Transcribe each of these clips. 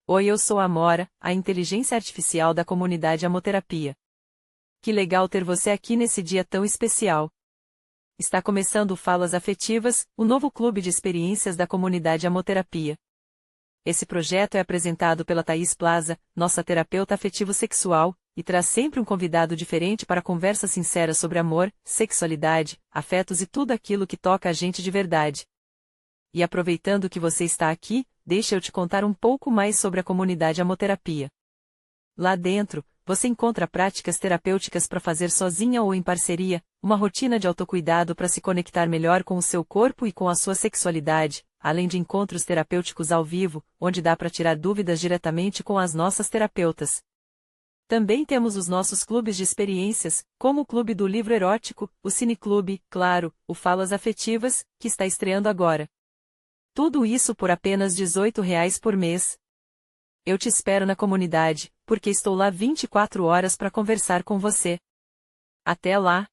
Oi, eu sou a Amora, a inteligência artificial da comunidade Amoterapia. Que legal ter você aqui nesse dia tão especial. Está começando o Falas Afetivas, o novo clube de experiências da comunidade Amoterapia. Esse projeto é apresentado pela Thaís Plaza, nossa terapeuta afetivo-sexual, e traz sempre um convidado diferente para conversa sincera sobre amor, sexualidade, afetos e tudo aquilo que toca a gente de verdade. E aproveitando que você está aqui, deixa eu te contar um pouco mais sobre a comunidade Amoterapia. Lá dentro, você encontra práticas terapêuticas para fazer sozinha ou em parceria, uma rotina de autocuidado para se conectar melhor com o seu corpo e com a sua sexualidade, além de encontros terapêuticos ao vivo, onde dá para tirar dúvidas diretamente com as nossas terapeutas. Também temos os nossos clubes de experiências, como o Clube do Livro Erótico, o Cineclube, claro, o Falas Afetivas, que está estreando agora. Tudo isso por apenas R$ 18 por mês. Eu te espero na comunidade, porque estou lá 24 horas para conversar com você. Até lá!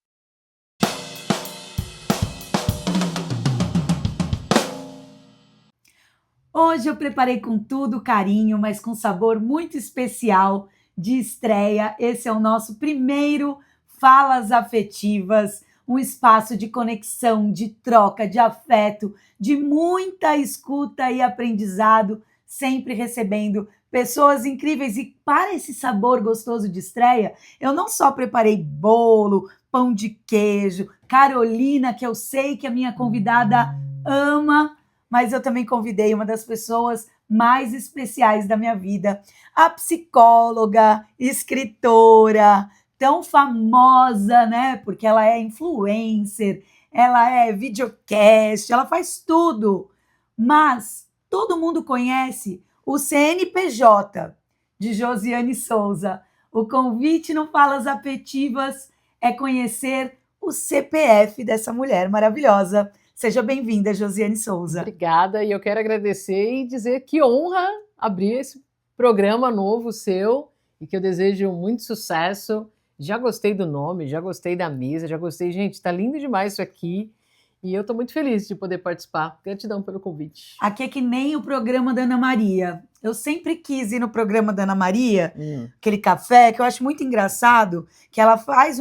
Hoje eu preparei com tudo carinho, mas com sabor muito especial de estreia. Esse é o nosso primeiro Falas Afetivas, um espaço de conexão, de troca, de afeto, de muita escuta e aprendizado, sempre recebendo pessoas incríveis. E para esse sabor gostoso de estreia, eu não só preparei bolo, pão de queijo, Carolina, que eu sei que a minha convidada ama, mas eu também convidei uma das pessoas mais especiais da minha vida, a psicóloga, escritora, tão famosa, né? Porque ela é influencer, ela é videocast, ela faz tudo. Mas todo mundo conhece o CNPJ de Josiane Souza. O convite no Falas Afetivas é conhecer o CPF dessa mulher maravilhosa. Seja bem-vinda, Josiane Souza. Obrigada, e eu quero agradecer e dizer que honra abrir esse programa novo seu e que eu desejo muito sucesso. Já gostei do nome, já gostei da mesa, já gostei. Gente, tá lindo demais isso aqui e eu tô muito feliz de poder participar. Gratidão pelo convite. Aqui é que nem o programa da Ana Maria. Eu sempre quis ir no programa da Ana Maria, aquele café, que eu acho muito engraçado, que ela faz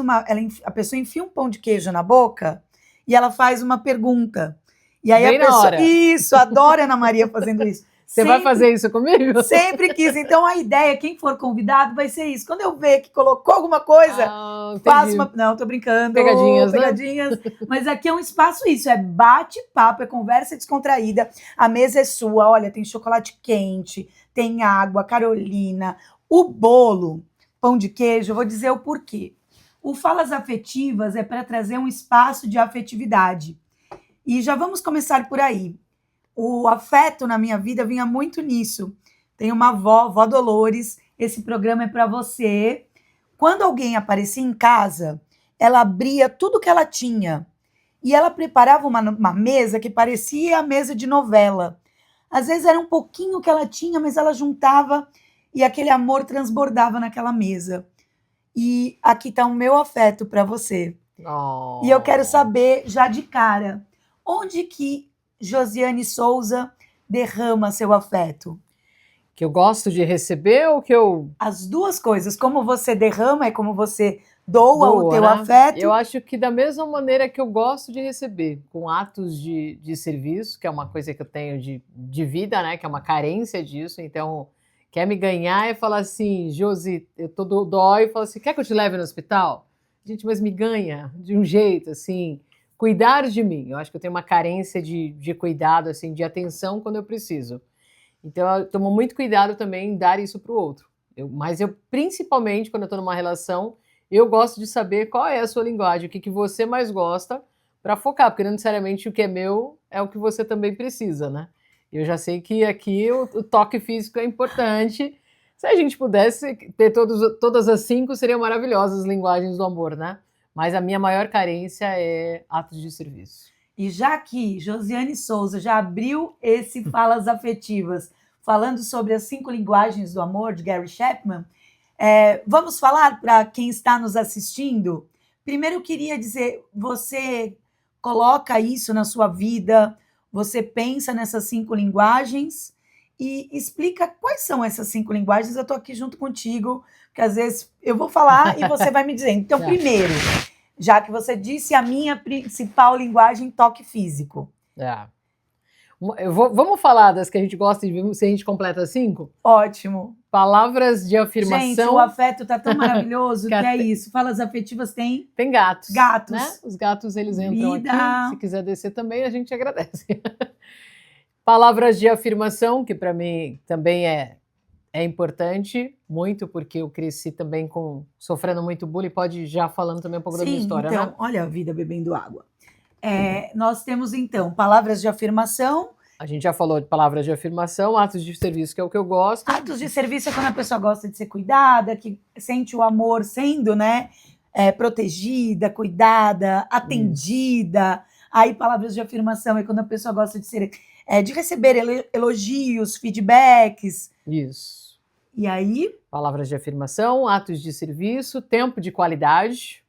a pessoa enfia um pão de queijo na boca e ela faz uma pergunta. E aí Bem a pessoa. na hora. Isso, adoro a Ana Maria fazendo isso. Você vai fazer isso comigo? Sempre quis. Então a ideia, quem for convidado, vai ser isso. Quando eu ver que colocou alguma coisa, faço uma. Não, tô brincando. Pegadinhas, pegadinhas. Né? Mas aqui é um espaço isso, é bate-papo, é conversa descontraída. A mesa é sua. Olha, tem chocolate quente, tem água, Carolina, o bolo, pão de queijo. Eu vou dizer o porquê. O Falas Afetivas é para trazer um espaço de afetividade. E já vamos começar por aí. O afeto na minha vida vinha muito nisso. Tem uma avó, vó Dolores, esse programa é para você. Quando alguém aparecia em casa, ela abria tudo que ela tinha. E ela preparava uma mesa que parecia a mesa de novela. Às vezes era um pouquinho que ela tinha, mas ela juntava e aquele amor transbordava naquela mesa. E aqui está o meu afeto para você. Oh. E eu quero saber, já de cara, onde que Josiane Souza derrama seu afeto? Que eu gosto de receber ou que eu... As duas coisas. Como você derrama é como você doa o teu afeto. Eu acho que da mesma maneira que eu gosto de receber, com atos de serviço, que é uma coisa que eu tenho de vida, né? Que é uma carência disso. Então, quer me ganhar e falar assim, Josi, eu tô dói, e fala assim, quer que eu te leve no hospital? Gente, mas me ganha de um jeito, assim... Cuidar de mim. Eu acho que eu tenho uma carência de cuidado, assim, de atenção quando eu preciso. Então, eu tomo muito cuidado também em dar isso para o outro. Mas eu, principalmente, quando eu estou numa relação, eu gosto de saber qual é a sua linguagem, o que você mais gosta, para focar, porque não necessariamente o que é meu é o que você também precisa, né? Eu já sei que aqui o toque físico é importante. Se a gente pudesse ter todas as 5, seriam maravilhosas as linguagens do amor, né? Mas a minha maior carência é atos de serviço. E já que Josiane Souza já abriu esse Falas Afetivas, falando sobre as 5 linguagens do amor de Gary Chapman, vamos falar para quem está nos assistindo? Primeiro eu queria dizer, você coloca isso na sua vida, você pensa nessas 5 linguagens e explica quais são essas 5 linguagens. Eu estou aqui junto contigo, porque às vezes eu vou falar e você vai me dizendo. Então, primeiro, já que você disse, a minha principal linguagem, toque físico. Vamos falar das que a gente gosta de ver, se a gente completa 5? Ótimo. Palavras de afirmação. Gente, o afeto tá tão maravilhoso que é isso. Falas afetivas tem gatos. Gatos. Né? Os gatos, eles entram Vida. aqui. Se quiser descer também, a gente agradece. Palavras de afirmação, que para mim também é importante, muito, porque eu cresci também sofrendo muito bullying. Pode ir já falando também um pouco da minha história, então, né? olha a vida bebendo água. Nós temos, então, palavras de afirmação. A gente já falou de palavras de afirmação, atos de serviço, que é o que eu gosto. Atos de serviço é quando a pessoa gosta de ser cuidada, que sente o amor sendo, né, protegida, cuidada, atendida. Aí, palavras de afirmação é quando a pessoa gosta de receber elogios, feedbacks. Isso. E aí? Palavras de afirmação, atos de serviço, tempo de qualidade.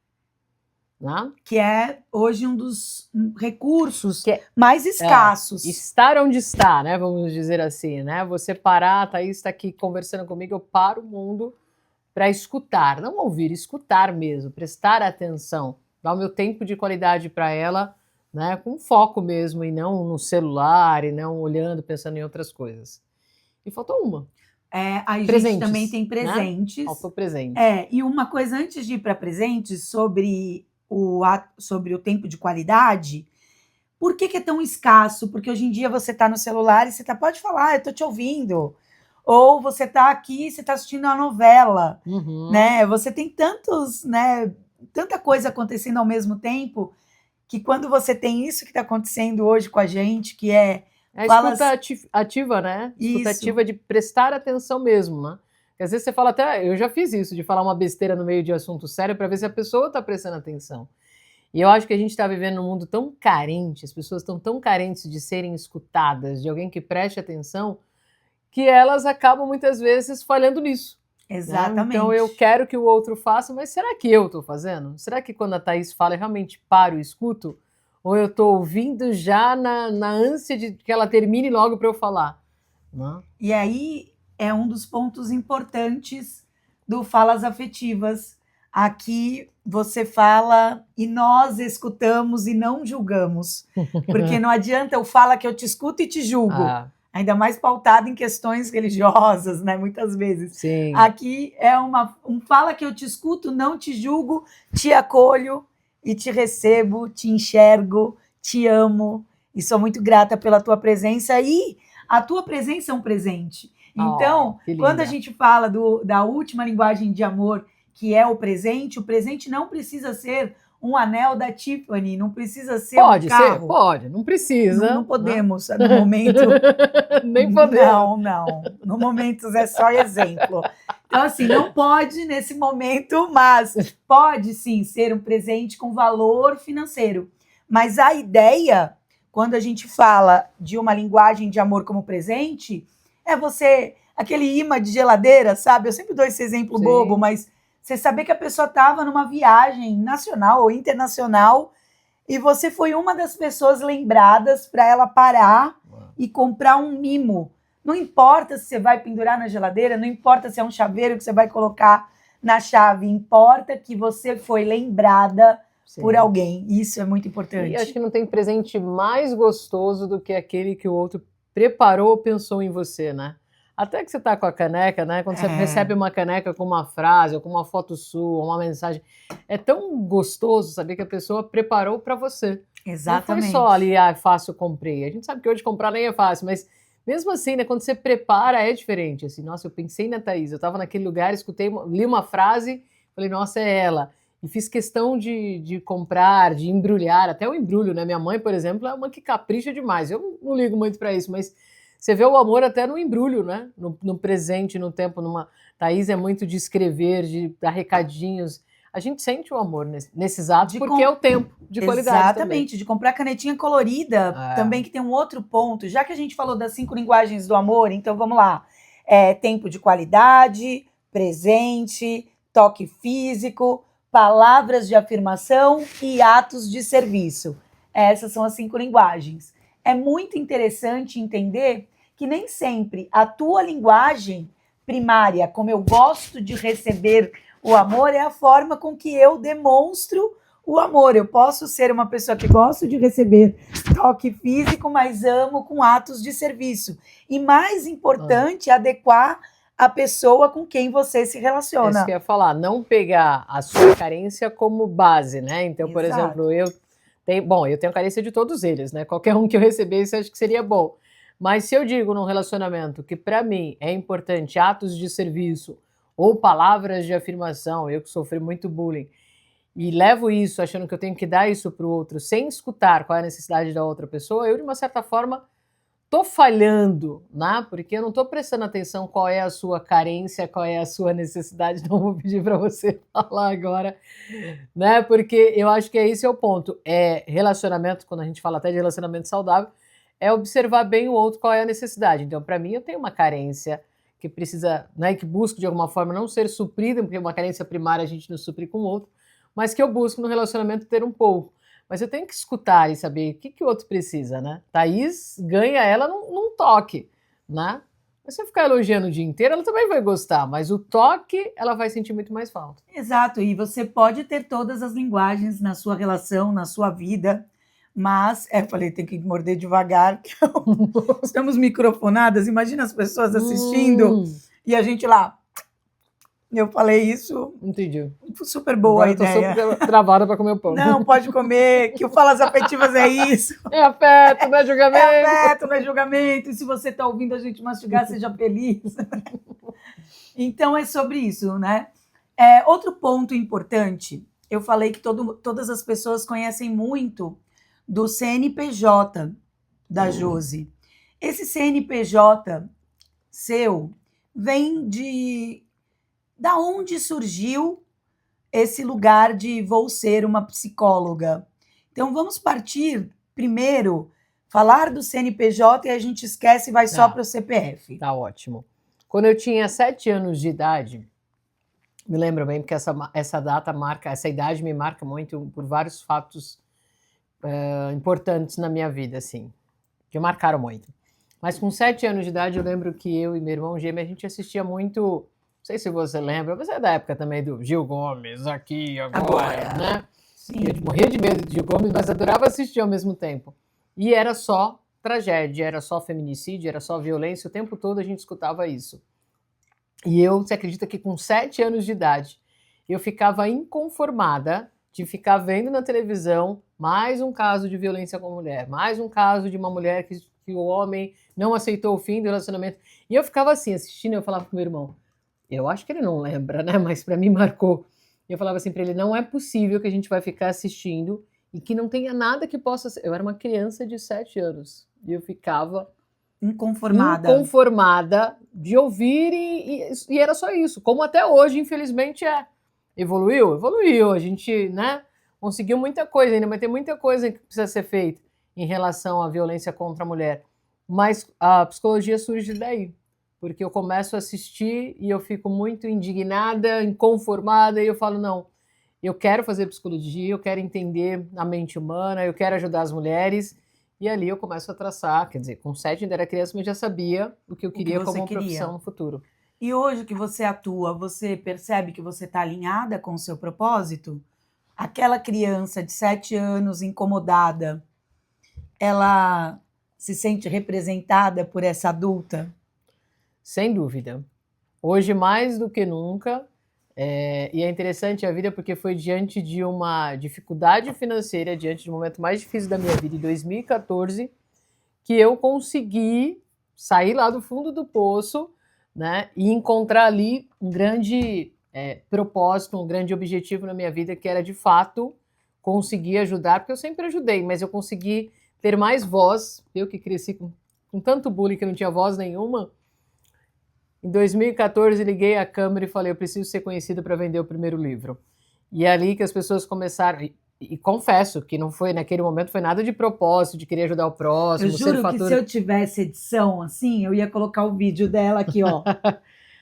Né? Que é hoje um dos recursos mais escassos. Estar onde está, né? Vamos dizer assim, né? Você parar, a Thaís está aqui conversando comigo, eu paro o mundo para escutar, não ouvir, escutar mesmo, prestar atenção, dar o meu tempo de qualidade para ela, né? Com foco mesmo, e não no celular, e não olhando, pensando em outras coisas. E faltou uma. A presentes, gente também tem presentes. Né? Faltou presente. E uma coisa antes de ir para presentes, sobre o tempo de qualidade, por que é tão escasso? Porque hoje em dia você está no celular e você pode falar, eu estou te ouvindo. Ou você está aqui e você está assistindo uma novela. Né? Você tem tanta coisa acontecendo ao mesmo tempo, que quando você tem isso que está acontecendo hoje com a gente, que é... A escuta ativa, né? Escuta ativa de prestar atenção mesmo, né? Porque às vezes você fala até, eu já fiz isso, de falar uma besteira no meio de assunto sério para ver se a pessoa está prestando atenção. E eu acho que a gente está vivendo num mundo tão carente, as pessoas estão tão carentes de serem escutadas, de alguém que preste atenção, que elas acabam muitas vezes falhando nisso. Exatamente. Né? Então eu quero que o outro faça, mas será que eu estou fazendo? Será que quando a Thaís fala eu realmente paro e escuto? Ou eu estou ouvindo já na ânsia de que ela termine logo para eu falar? Né? E aí é um dos pontos importantes do Falas Afetivas. Aqui você fala e nós escutamos e não julgamos. Porque não adianta eu falar que eu te escuto e te julgo. Ainda mais pautado em questões religiosas, né? Muitas vezes. Sim. Aqui é um fala que eu te escuto, não te julgo, te acolho e te recebo, te enxergo, te amo. E sou muito grata pela tua presença. E a tua presença é um presente. Então, quando a gente fala da última linguagem de amor, que é o presente não precisa ser um anel da Tiffany, não precisa ser um carro. Pode, não precisa. Não podemos, no momento. Nem podemos. Não. No momento é só exemplo. Então, assim, não pode nesse momento, mas pode sim ser um presente com valor financeiro. Mas a ideia, quando a gente fala de uma linguagem de amor como presente, é você, aquele imã de geladeira, sabe? Eu sempre dou esse exemplo bobo, mas você saber que a pessoa estava numa viagem nacional ou internacional e você foi uma das pessoas lembradas para ela parar e comprar um mimo. Não importa se você vai pendurar na geladeira, não importa se é um chaveiro que você vai colocar na chave, importa que você foi lembrada por alguém. Isso é muito importante. E acho que não tem presente mais gostoso do que aquele que o outro preparou ou pensou em você, né? Até que você tá com a caneca, né? Quando você recebe uma caneca com uma frase, ou com uma foto sua, uma mensagem, é tão gostoso saber que a pessoa preparou para você. Exatamente. Não foi só ali, fácil, comprei. A gente sabe que hoje comprar nem é fácil, mas mesmo assim, né? Quando você prepara, é diferente. Assim, nossa, eu pensei na Thaís, eu tava naquele lugar, escutei, li uma frase, falei, nossa, é ela. E fiz questão de comprar, de embrulhar, até o embrulho, né? Minha mãe, por exemplo, é uma que capricha demais. Eu não ligo muito para isso, mas você vê o amor até no embrulho, né? No presente, no tempo. Thaís é muito de escrever, de dar recadinhos. A gente sente o amor nesses atos, porque é o tempo de qualidade. Exatamente, também. De comprar canetinha colorida também, que tem um outro ponto. Já que a gente falou das 5 linguagens do amor, então vamos lá. Tempo de qualidade, presente, toque físico, palavras de afirmação e atos de serviço. Essas são as 5 linguagens. É muito interessante entender que nem sempre a tua linguagem primária, como eu gosto de receber o amor, é a forma com que eu demonstro o amor. Eu posso ser uma pessoa que gosto de receber toque físico, mas amo com atos de serviço. E mais importante, adequar a pessoa com quem você se É relaciona. isso que eu ia falar, não pegar a sua carência como base, né? Então, por Exato. exemplo, eu tenho carência de todos eles, né? Qualquer um que eu recebesse, acho que seria bom. Mas se eu digo num relacionamento que para mim é importante atos de serviço ou palavras de afirmação, eu que sofri muito bullying, e levo isso achando que eu tenho que dar isso para o outro sem escutar qual é a necessidade da outra pessoa, eu de uma certa forma tô falhando, né? Porque eu não tô prestando atenção qual é a sua carência, qual é a sua necessidade. Não vou pedir para você falar agora, né? Porque eu acho que esse é o ponto. É relacionamento, quando a gente fala até de relacionamento saudável, é observar bem o outro, qual é a necessidade. Então, para mim, eu tenho uma carência que precisa, né, que busco de alguma forma não ser suprida, porque uma carência primária a gente não supre com o outro, mas que eu busco no relacionamento ter um pouco. Mas eu tenho que escutar e saber o que o outro precisa, né? Thaís ganha ela num toque, né? Mas se eu ficar elogiando o dia inteiro, ela também vai gostar, mas o toque ela vai sentir muito mais falta. Exato, e você pode ter todas as linguagens na sua relação, na sua vida, mas, eu falei, tem que morder devagar, estamos microfonadas, imagina as pessoas assistindo e a gente lá. Eu falei isso. Entendi. Super boa Agora a ideia. Eu tô super travada para comer o pão. Não, pode comer, que o Falas Afetivas é isso. É afeto, não é julgamento. É afeto, não é julgamento. E se você está ouvindo a gente mastigar, seja feliz. Então, é sobre isso, né? Outro ponto importante, eu falei que todas as pessoas conhecem muito do CNPJ da Josi. Esse CNPJ seu vem da onde surgiu esse lugar de vou ser uma psicóloga. Então, vamos partir primeiro, falar do CNPJ e a gente esquece e vai só para o CPF. Tá ótimo. Quando eu tinha 7 anos de idade, me lembro bem, porque essa idade me marca muito por vários fatos importantes na minha vida, assim, que marcaram muito. Mas com 7 anos de idade, eu lembro que eu e meu irmão gêmeo, a gente assistia muito. Não sei se você lembra, você é da época também do Gil Gomes, aqui, agora, né? Sim. Eu morria de medo de Gil Gomes, mas adorava assistir ao mesmo tempo. E era só tragédia, era só feminicídio, era só violência, o tempo todo a gente escutava isso. E você acredita que com 7 anos de idade, eu ficava inconformada de ficar vendo na televisão mais um caso de violência com a mulher, mais um caso de uma mulher que o homem não aceitou o fim do relacionamento. E eu ficava assim, assistindo, eu falava com meu irmão, eu acho que ele não lembra, né? Mas para mim marcou. Eu falava assim para ele, não é possível que a gente vai ficar assistindo e que não tenha nada que possa ser. Eu era uma criança de 7 anos e eu ficava inconformada de ouvir e era só isso. Como até hoje, infelizmente, é. Evoluiu? Evoluiu. A gente, né, conseguiu muita coisa ainda, mas tem muita coisa que precisa ser feita em relação à violência contra a mulher. Mas a psicologia surge daí. Porque eu começo a assistir e eu fico muito indignada, inconformada, e eu falo, não, eu quero fazer psicologia, eu quero entender a mente humana, eu quero ajudar as mulheres, e ali eu começo a traçar, quer dizer, com 7 ainda era criança, mas já sabia o que eu queria como profissão no futuro. E hoje que você atua, você percebe que você está alinhada com o seu propósito? Aquela criança de 7 anos incomodada, ela se sente representada por essa adulta? Sem dúvida. Hoje, mais do que nunca, e é interessante a vida porque foi diante de uma dificuldade financeira, diante do momento mais difícil da minha vida, em 2014, que eu consegui sair lá do fundo do poço, né, e encontrar ali um grande propósito, um grande objetivo na minha vida, que era, de fato, conseguir ajudar, porque eu sempre ajudei, mas eu consegui ter mais voz, eu que cresci com tanto bullying que não tinha voz nenhuma. Em 2014, liguei a câmera e falei, eu preciso ser conhecida para vender o primeiro livro. E é ali que as pessoas começaram, e confesso que não foi, naquele momento, foi nada de propósito, de querer ajudar o próximo. Eu juro que se eu tivesse edição assim, eu ia colocar o vídeo dela aqui, ó.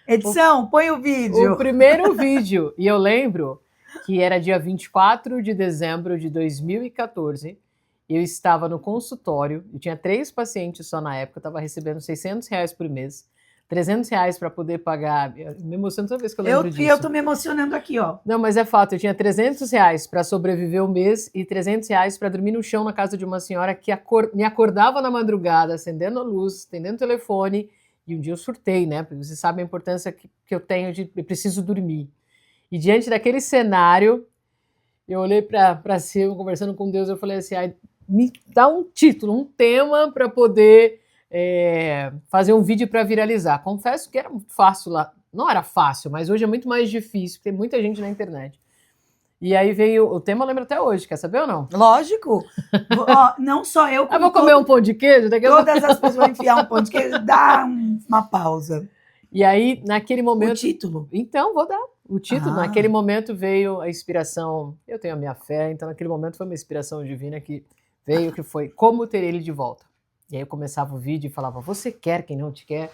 Edição, põe o vídeo. O primeiro vídeo, e eu lembro que era dia 24 de dezembro de 2014, Eu estava no consultório, eu tinha 3 pacientes só na época, eu estava recebendo R$ 600 por mês, R$ 300 para poder pagar. Eu me emociono toda vez que eu lembro disso. Eu tô me emocionando aqui, ó. Não, mas é fato, eu tinha R$ 300 para sobreviver um mês e R$ 300 para dormir no chão na casa de uma senhora que me acordava na madrugada, acendendo a luz, atendendo o telefone, e um dia eu surtei, né? Porque você sabe a importância que eu tenho de eu preciso dormir. E diante daquele cenário, eu olhei para cima, conversando com Deus, eu falei assim, me dá um título, um tema para poder fazer um vídeo para viralizar. Confesso que era muito fácil lá. Não era fácil, mas hoje é muito mais difícil, porque tem muita gente na internet. E aí veio o tema, eu lembro até hoje, quer saber ou não? Lógico. Ó, não só eu, como Eu vou comer um pão de queijo? Todas as pessoas vão enfiar um pão de queijo, dá uma pausa. E aí, naquele momento... O título? Então, vou dar o título. Naquele momento veio a inspiração, eu tenho a minha fé, então naquele momento foi uma inspiração divina que veio, que foi Como Ter Ele de Volta. E aí eu começava o vídeo e falava, você quer quem não te quer?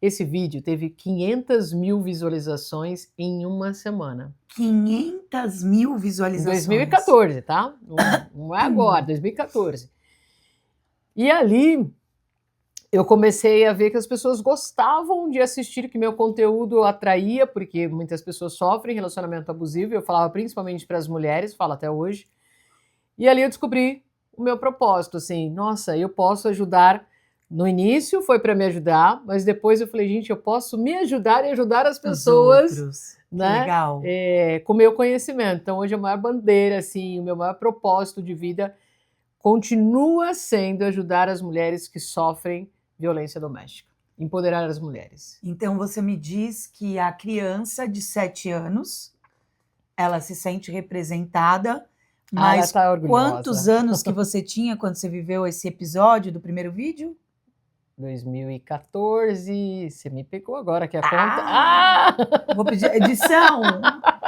Esse vídeo teve 500 mil visualizações em uma semana. 500 mil visualizações? Em 2014, tá? Não é agora, 2014. E ali eu comecei a ver que as pessoas gostavam de assistir, que meu conteúdo atraía, porque muitas pessoas sofrem relacionamento abusivo, eu falava principalmente para as mulheres, falo até hoje. E ali eu descobri o meu propósito, assim, nossa, eu posso ajudar. No início foi para me ajudar, mas depois eu falei, gente, eu posso me ajudar e ajudar as pessoas, né? Legal. Com o meu conhecimento. Então hoje a maior bandeira, assim, o meu maior propósito de vida continua sendo ajudar as mulheres que sofrem violência doméstica, empoderar as mulheres. Então você me diz que a criança de 7 anos, ela se sente representada, mas tá orgulhosa. Quantos anos que você tinha quando você viveu esse episódio do primeiro vídeo? 2014, você me pegou agora que a conta. Vou pedir edição.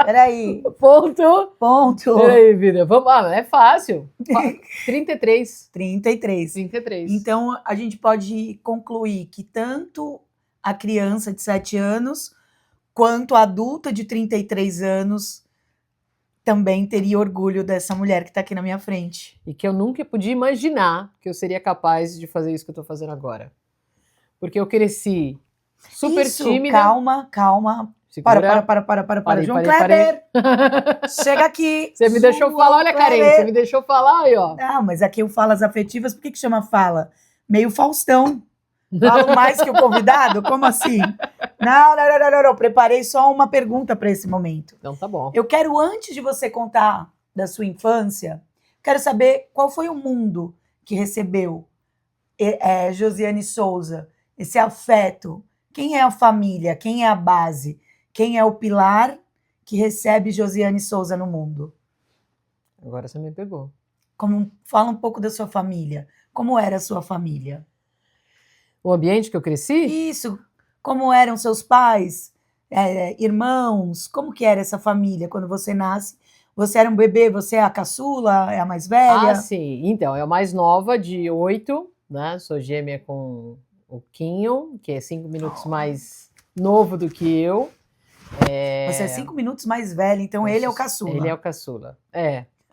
Peraí. Ponto. Peraí, vida. Vamos lá, é fácil. 33. 33. Então, a gente pode concluir que tanto a criança de 7 anos, quanto a adulta de 33 anos, também teria orgulho dessa mulher que está aqui na minha frente. E que eu nunca podia imaginar que eu seria capaz de fazer isso que eu estou fazendo agora. Porque eu cresci super tímida. Calma. Para. João Kleber! Chega aqui! Você me deixou falar, olha, Karen, você me deixou falar aí, ó. Não, mas aqui o Falas Afetivas, por que chama Fala? Meio Faustão. Falo mais que o convidado? Como assim? Não. Preparei só uma pergunta para esse momento. Então tá bom. Eu quero, antes de você contar da sua infância, quero saber qual foi o mundo que recebeu Josiane Souza, esse afeto. Quem é a família? Quem é a base? Quem é o pilar que recebe Josiane Souza no mundo? Agora você me pegou. Fala um pouco da sua família. Como era a sua família? O ambiente que eu cresci? Isso. Como eram seus pais, irmãos? Como que era essa família quando você nasce? Você era um bebê, você é a caçula, é a mais velha? Ah, sim. Então, é a mais nova, de 8, né? Sou gêmea com o Quinho, que é 5 minutos mais novo do que eu. Você é 5 minutos mais velha, então ele é o caçula. Ele é o caçula,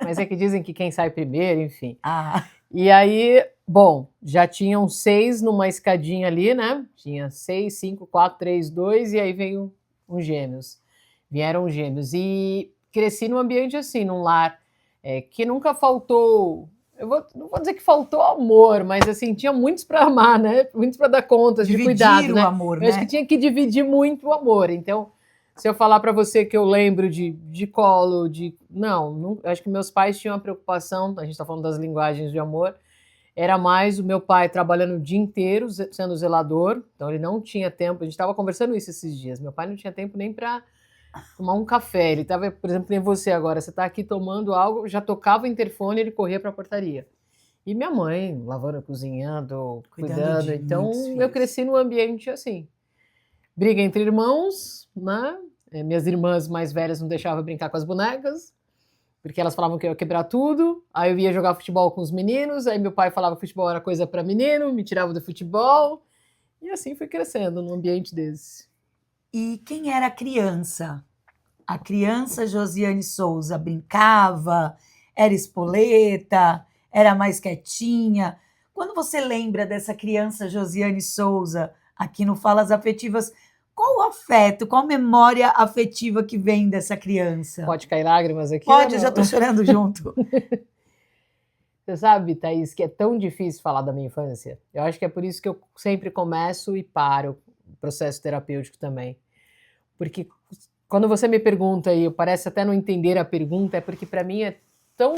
Mas é que dizem que quem sai primeiro, enfim. E aí, bom, já tinham 6 numa escadinha ali, né? Tinha 6, 5, 4, 3, 2, e aí veio vieram os gêmeos. E cresci num ambiente assim, num lar que nunca faltou... não vou dizer que faltou amor, mas assim, tinha muitos para amar, né? Muitos para dar conta, de cuidado, né? Amor, eu acho que tinha que dividir muito o amor. Então, se eu falar para você que eu lembro de colo, não, acho que meus pais tinham uma preocupação, a gente está falando das linguagens de amor, era mais o meu pai trabalhando o dia inteiro, sendo zelador, então ele não tinha tempo, a gente estava conversando isso esses dias, meu pai não tinha tempo nem para tomar um café, ele estava, por exemplo, nem você agora, você está aqui tomando algo, já tocava o interfone, ele corria para a portaria. E minha mãe, lavando, cozinhando, cuidando. Então eu cresci num ambiente assim. Briga entre irmãos, né? Minhas irmãs mais velhas não deixavam eu brincar com as bonecas, porque elas falavam que eu ia quebrar tudo. Aí eu ia jogar futebol com os meninos, aí meu pai falava que futebol era coisa para menino, me tirava do futebol. E assim fui crescendo num ambiente desse. E quem era a criança? A criança Josiane Souza brincava, era espoleta, Era mais quietinha? Quando você lembra dessa criança Josiane Souza aqui no Falas Afetivas, qual o afeto, qual memória afetiva que vem dessa criança? Pode cair lágrimas aqui? Pode, eu já estou chorando junto. Você sabe, Thaís, que é tão difícil falar da minha infância. Eu acho que é por isso que eu sempre começo e paro o processo terapêutico também. Porque quando você me pergunta, e parece até não entender a pergunta, é porque para mim é tão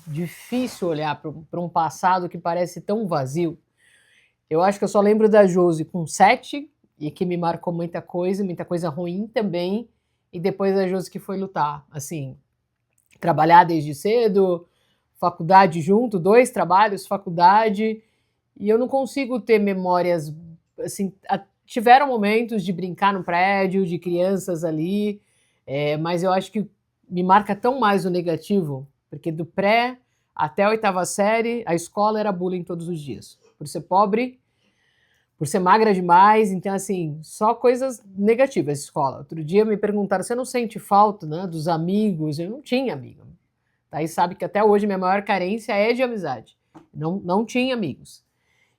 difícil olhar para um passado que parece tão vazio. Eu acho que eu só lembro da Josi com 7, e que me marcou muita coisa ruim também, e depois a Josi que foi lutar, assim, trabalhar desde cedo, faculdade junto, 2 trabalhos, faculdade, e eu não consigo ter memórias, assim, tiveram momentos de brincar no prédio, de crianças ali, mas eu acho que me marca tão mais o negativo, porque do pré até a 8ª série, a escola era bullying todos os dias, por ser pobre, por ser magra demais, então assim, só coisas negativas escola. Outro dia me perguntaram, você não sente falta, né, dos amigos? Eu não tinha amigo. Aí sabe que até hoje minha maior carência é de amizade. Não tinha amigos.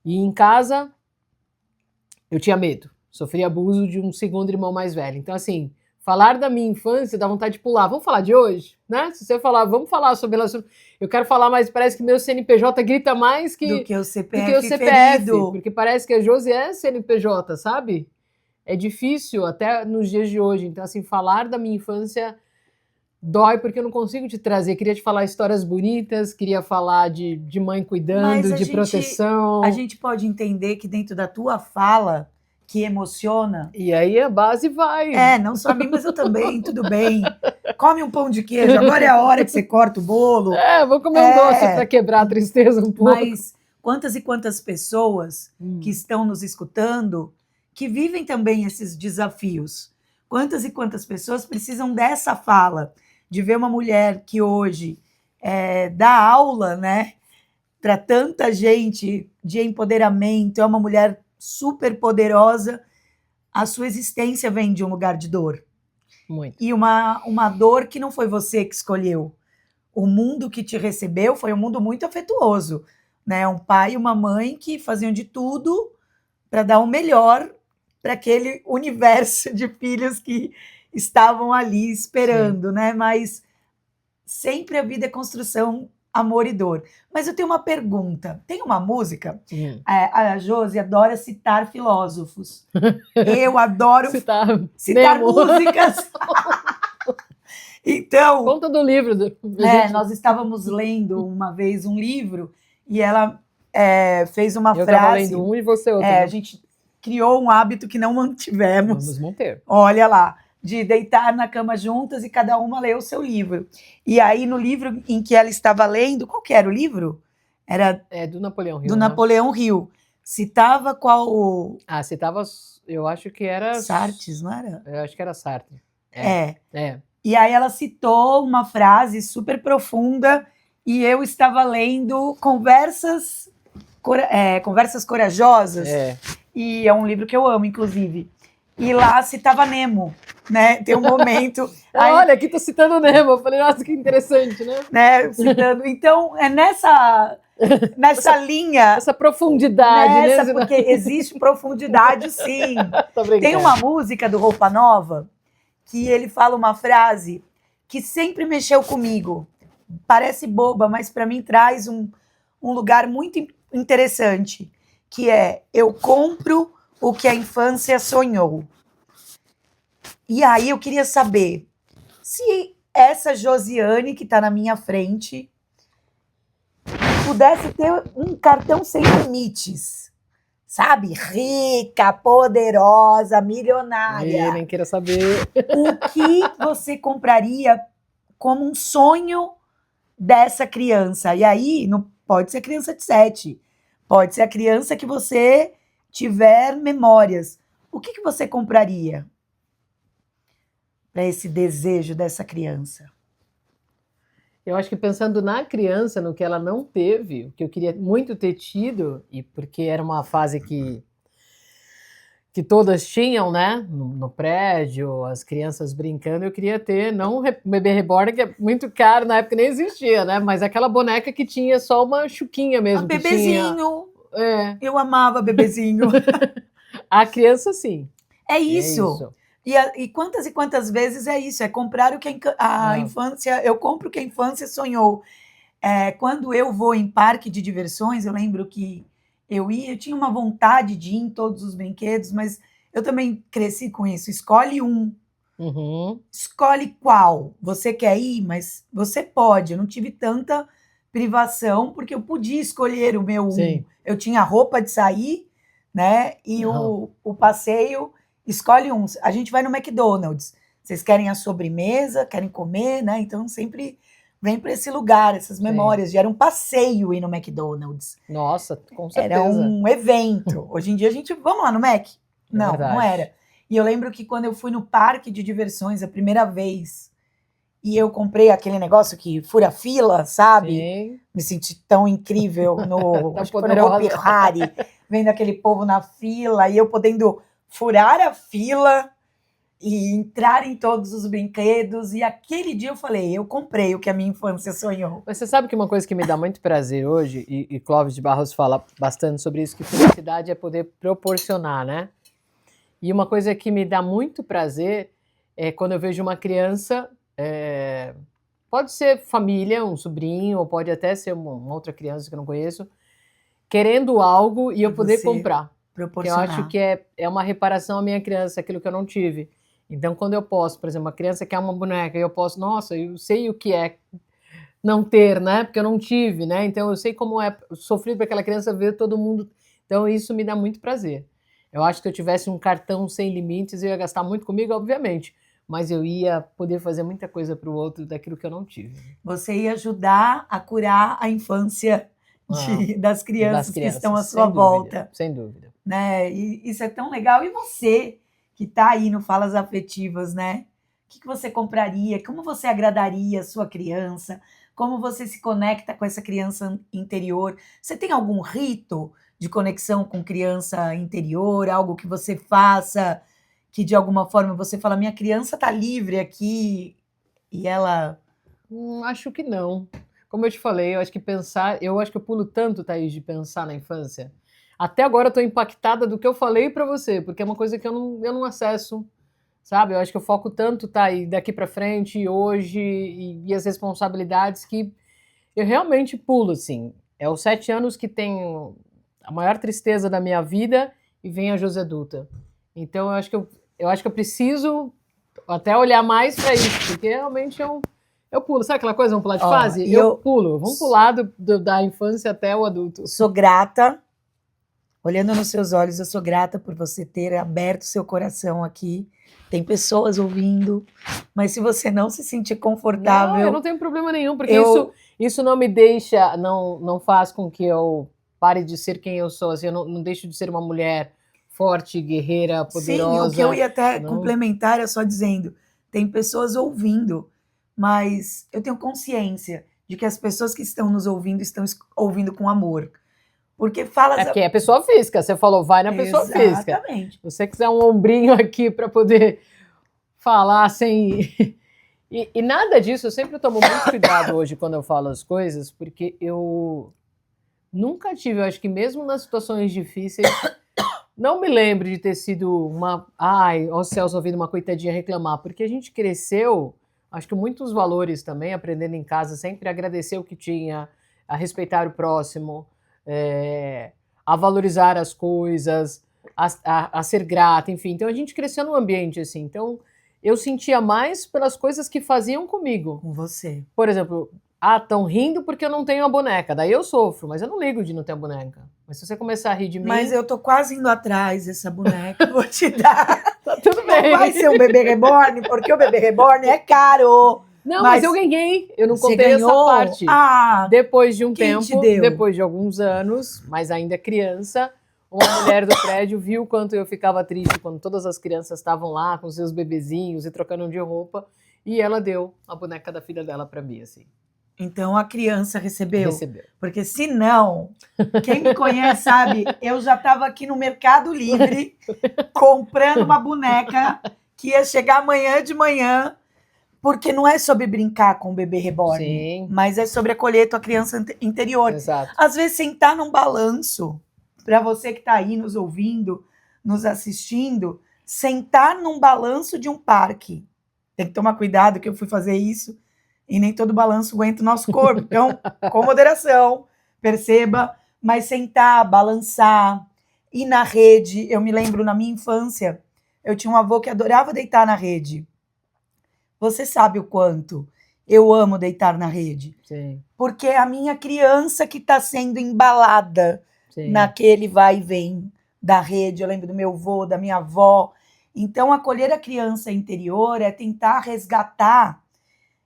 E em casa, eu tinha medo. Sofri abuso de um segundo irmão mais velho. Então, assim, falar da minha infância dá vontade de pular. Vamos falar de hoje? Né? Se você falar, vamos falar sobre relação. Eu quero falar, mas parece que meu CNPJ grita mais do que o CPF, do que o CPF porque parece que a Josi é CNPJ, sabe? É difícil até nos dias de hoje. Então, assim, falar da minha infância dói porque eu não consigo te trazer. Queria te falar histórias bonitas, queria falar de mãe cuidando, de proteção. A gente pode entender que dentro da tua fala, que emociona... E aí a base vai. Não só a mim, mas eu também, tudo bem. Come um pão de queijo, agora é a hora que você corta o bolo. Vou comer um doce para quebrar a tristeza um pouco. Mas quantas e quantas pessoas que estão nos escutando que vivem também esses desafios? Quantas e quantas pessoas precisam dessa fala? De ver uma mulher que hoje dá aula, né, para tanta gente de empoderamento, é uma mulher super poderosa, a sua existência vem de um lugar de dor. Muito. E uma dor que não foi você que escolheu. O mundo que te recebeu foi um mundo muito afetuoso, né? Um pai e uma mãe que faziam de tudo para dar o melhor para aquele universo de filhos que estavam ali esperando, Sim. né? Mas sempre a vida é construção, amor e dor. Mas eu tenho uma pergunta. Tem uma música? A Josi adora citar filósofos. Eu adoro citar músicas. Então... Conta do livro. Nós estávamos lendo uma vez um livro e ela fez uma frase... Eu estava lendo um e você outro. A gente criou um hábito que não mantivemos. Vamos manter. Olha lá, de deitar na cama juntas e cada uma ler o seu livro. E aí, no livro em que ela estava lendo, qual que era o livro? Era do Napoleão Hill. Do Napoleão Hill. Citava qual... citava, eu acho que era... Sartre, não era? Eu acho que era Sartre. E aí ela citou uma frase super profunda e eu estava lendo Conversas Corajosas. E é um livro que eu amo, inclusive. E lá citava Nemo, né? Tem um momento... Olha, aqui tô citando Nemo. Eu falei, nossa, que interessante, né? Citando. Então, é nessa linha... Essa profundidade, né? Porque existe profundidade, sim. Tem uma música do Roupa Nova que ele fala uma frase que sempre mexeu comigo. Parece boba, mas para mim traz um lugar muito interessante, que é: eu compro o que a infância sonhou. E aí eu queria saber se essa Josiane que está na minha frente pudesse ter um cartão sem limites, sabe? Rica, poderosa, milionária. Nem queira saber. O que você compraria como um sonho dessa criança? E aí, não pode ser a criança de 7, pode ser a criança que você tiver memórias. O que você compraria para esse desejo dessa criança? Eu acho que pensando na criança, no que ela não teve, o que eu queria muito ter tido, e porque era uma fase que que todas tinham, né, no prédio, as crianças brincando, eu queria ter, não o bebê reborn, que é muito caro, na época nem existia, né, mas aquela boneca que tinha só uma chuquinha mesmo. Bebezinho. É. Eu amava bebezinho. A criança, sim. É isso. E quantas vezes é isso? É comprar o que a infância... Eu compro o que a infância sonhou. Quando eu vou em parque de diversões, eu lembro que eu tinha uma vontade de ir em todos os brinquedos, mas eu também cresci com isso. Escolhe um. Uhum. Escolhe qual. Você quer ir, mas você pode. Eu não tive tanta privação, porque eu podia escolher o meu um. Eu tinha roupa de sair, né? E o passeio, escolhe um. A gente vai no McDonald's. Vocês querem a sobremesa, querem comer, né? Então sempre vem para esse lugar, essas memórias. Já era um passeio ir no McDonald's. Nossa, com certeza. Era um evento. Hoje em dia a gente, vamos lá no Mac? Não, não era. E eu lembro que quando eu fui no parque de diversões a primeira vez, e eu comprei aquele negócio que fura fila, sabe? Sim. Me senti tão incrível acho que foi no Hopi Hari, vendo aquele povo na fila, e eu podendo furar a fila e entrar em todos os brinquedos. E aquele dia eu falei, eu comprei o que a minha infância sonhou. Mas você sabe que uma coisa que me dá muito prazer hoje, e Clóvis de Barros fala bastante sobre isso, que felicidade é poder proporcionar, né? E uma coisa que me dá muito prazer é quando eu vejo uma criança, pode ser família, um sobrinho, ou pode até ser uma outra criança que eu não conheço, querendo algo e eu poder comprar. Porque eu acho que é uma reparação à minha criança, aquilo que eu não tive. Então, quando eu posso, por exemplo, uma criança quer uma boneca e eu posso, nossa, eu sei o que é não ter, né? Porque eu não tive, né? Então, eu sei como é sofrer para aquela criança ver todo mundo. Então, isso me dá muito prazer. Eu acho que eu tivesse um cartão sem limites, eu ia gastar muito comigo, obviamente, mas eu ia poder fazer muita coisa para o outro daquilo que eu não tive. Você ia ajudar a curar a infância das crianças que estão à sua volta. Sem dúvida. Né? E isso é tão legal. E você, que está aí no Falas Afetivas, né? O que você compraria? Como você agradaria a sua criança? Como você se conecta com essa criança interior? Você tem algum rito de conexão com criança interior? Algo que você faça que, de alguma forma, você fala, minha criança está livre aqui e ela... Acho que não. Como eu te falei, eu acho que eu pulo tanto, Thaís, de pensar na infância. Até agora eu estou impactada do que eu falei para você, porque é uma coisa que eu não acesso, sabe? Eu acho que eu foco tanto, tá aí daqui para frente, e hoje, e as responsabilidades que eu realmente pulo, assim. É os 7 anos que tem a maior tristeza da minha vida e vem a José adulta. Então eu acho que eu preciso até olhar mais para isso, porque realmente eu pulo. Sabe aquela coisa, vamos pular de fase? Eu pulo. Vamos pular da infância até o adulto. Sou grata. Olhando nos seus olhos, eu sou grata por você ter aberto seu coração aqui. Tem pessoas ouvindo, mas se você não se sentir confortável... Não, eu não tenho problema nenhum, porque isso não me deixa, não faz com que eu pare de ser quem eu sou. Assim, eu não deixo de ser uma mulher forte, guerreira, poderosa. Sim, o que eu ia até complementar é só dizendo, tem pessoas ouvindo, mas eu tenho consciência de que as pessoas que estão nos ouvindo estão ouvindo com amor. Porque fala... É porque é pessoa física, você falou, vai na pessoa física. Exatamente. Se você quiser um ombrinho aqui para poder falar sem... E nada disso, eu sempre tomo muito cuidado hoje quando eu falo as coisas, porque eu nunca tive, eu acho que mesmo nas situações difíceis, não me lembro de ter sido aos céus, ouvindo uma coitadinha reclamar, porque a gente cresceu, acho que muitos valores também, aprendendo em casa, sempre agradecer o que tinha, a respeitar o próximo, a valorizar as coisas, a ser grata, enfim. Então a gente cresceu num ambiente assim. Então eu sentia mais pelas coisas que faziam comigo. Com você. Por exemplo, estão rindo porque eu não tenho a boneca. Daí eu sofro, mas eu não ligo de não ter a boneca. Mas se você começar a rir de mim... Mas eu tô quase indo atrás dessa boneca, vou te dar. Tá tudo bem. Não vai ser um bebê reborn, porque o bebê reborn é caro. Não, mas eu ganhei. Eu não contei essa parte. Depois de um tempo, depois de alguns anos, mas ainda criança, uma mulher do prédio viu quanto eu ficava triste quando todas as crianças estavam lá com seus bebezinhos e trocando de roupa, e ela deu a boneca da filha dela para mim, assim. Então a criança recebeu. Recebeu. Porque se não, quem me conhece sabe, eu já estava aqui no Mercado Livre comprando uma boneca que ia chegar amanhã de manhã, porque não é sobre brincar com o bebê reborn, Sim. mas é sobre acolher tua criança interior. Exato. Às vezes sentar num balanço, para você que está aí nos ouvindo, nos assistindo, sentar num balanço de um parque. Tem que tomar cuidado que eu fui fazer isso e nem todo balanço aguenta o nosso corpo. Então, com moderação, perceba, mas sentar, balançar, ir na rede. Eu me lembro, na minha infância, eu tinha um avô que adorava deitar na rede. Você sabe o quanto eu amo deitar na rede. Sim. Porque é a minha criança que está sendo embalada Sim. naquele vai e vem da rede. Eu lembro do meu avô, da minha avó. Então, acolher a criança interior é tentar resgatar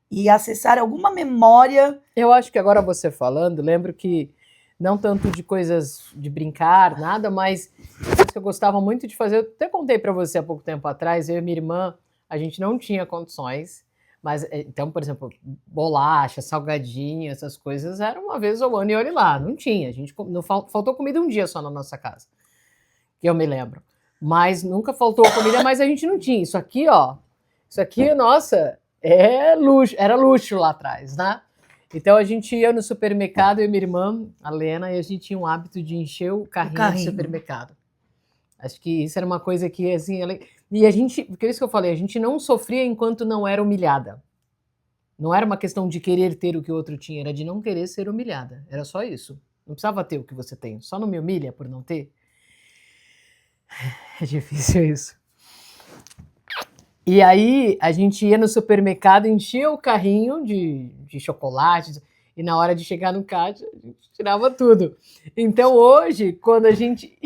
e acessar alguma memória. Eu acho que agora você falando, lembro que não tanto de coisas de brincar, nada, mas coisa que eu gostava muito de fazer. Eu até contei para você há pouco tempo atrás, eu e minha irmã, a gente não tinha condições, mas então, por exemplo, bolacha, salgadinho, essas coisas era uma vez ao ano e olhe lá, não tinha. A gente não faltou comida um dia só na nossa casa, que eu me lembro. Mas nunca faltou comida, mas a gente não tinha. Isso aqui, ó, nossa, é luxo, era luxo lá atrás, né? Então a gente ia no supermercado, eu e minha irmã, a Lena, e a gente tinha um hábito de encher o carrinho do supermercado. Acho que isso era uma coisa que, assim, e a gente, porque é isso que eu falei, a gente não sofria enquanto não era humilhada. Não era uma questão de querer ter o que o outro tinha, era de não querer ser humilhada. Era só isso. Não precisava ter o que você tem. Só não me humilha por não ter. É difícil isso. E aí a gente ia no supermercado, enchia o carrinho de chocolate, e na hora de chegar no caixa, a gente tirava tudo. Então hoje, quando a gente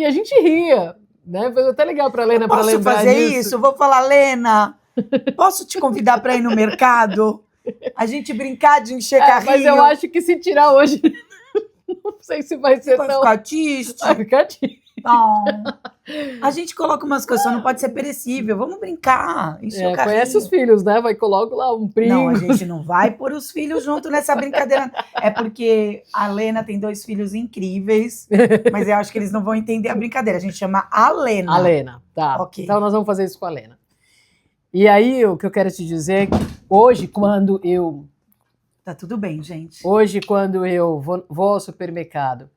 ria, né? Foi até legal para a Lena para lembrar disso. Posso fazer isso? Vou falar, Lena, posso te convidar para ir no mercado? A gente brincar de encher carrinho? Mas eu acho que se tirar hoje, não sei se vai ser vai tão... Ficar triste. Vai ficar triste. Não. A gente coloca umas coisas, só não pode ser perecível. Vamos brincar. Encher o carrinho. Conhece os filhos, né? Vai colocar lá um primo. Não, a gente não vai pôr os filhos junto nessa brincadeira. É porque a Lena tem 2 filhos incríveis, mas eu acho que eles não vão entender a brincadeira. A gente chama a Lena. A Lena, tá. Okay. Então nós vamos fazer isso com a Lena. E aí, o que eu quero te dizer é que hoje, quando eu... Tá tudo bem, gente. Hoje, quando eu vou ao supermercado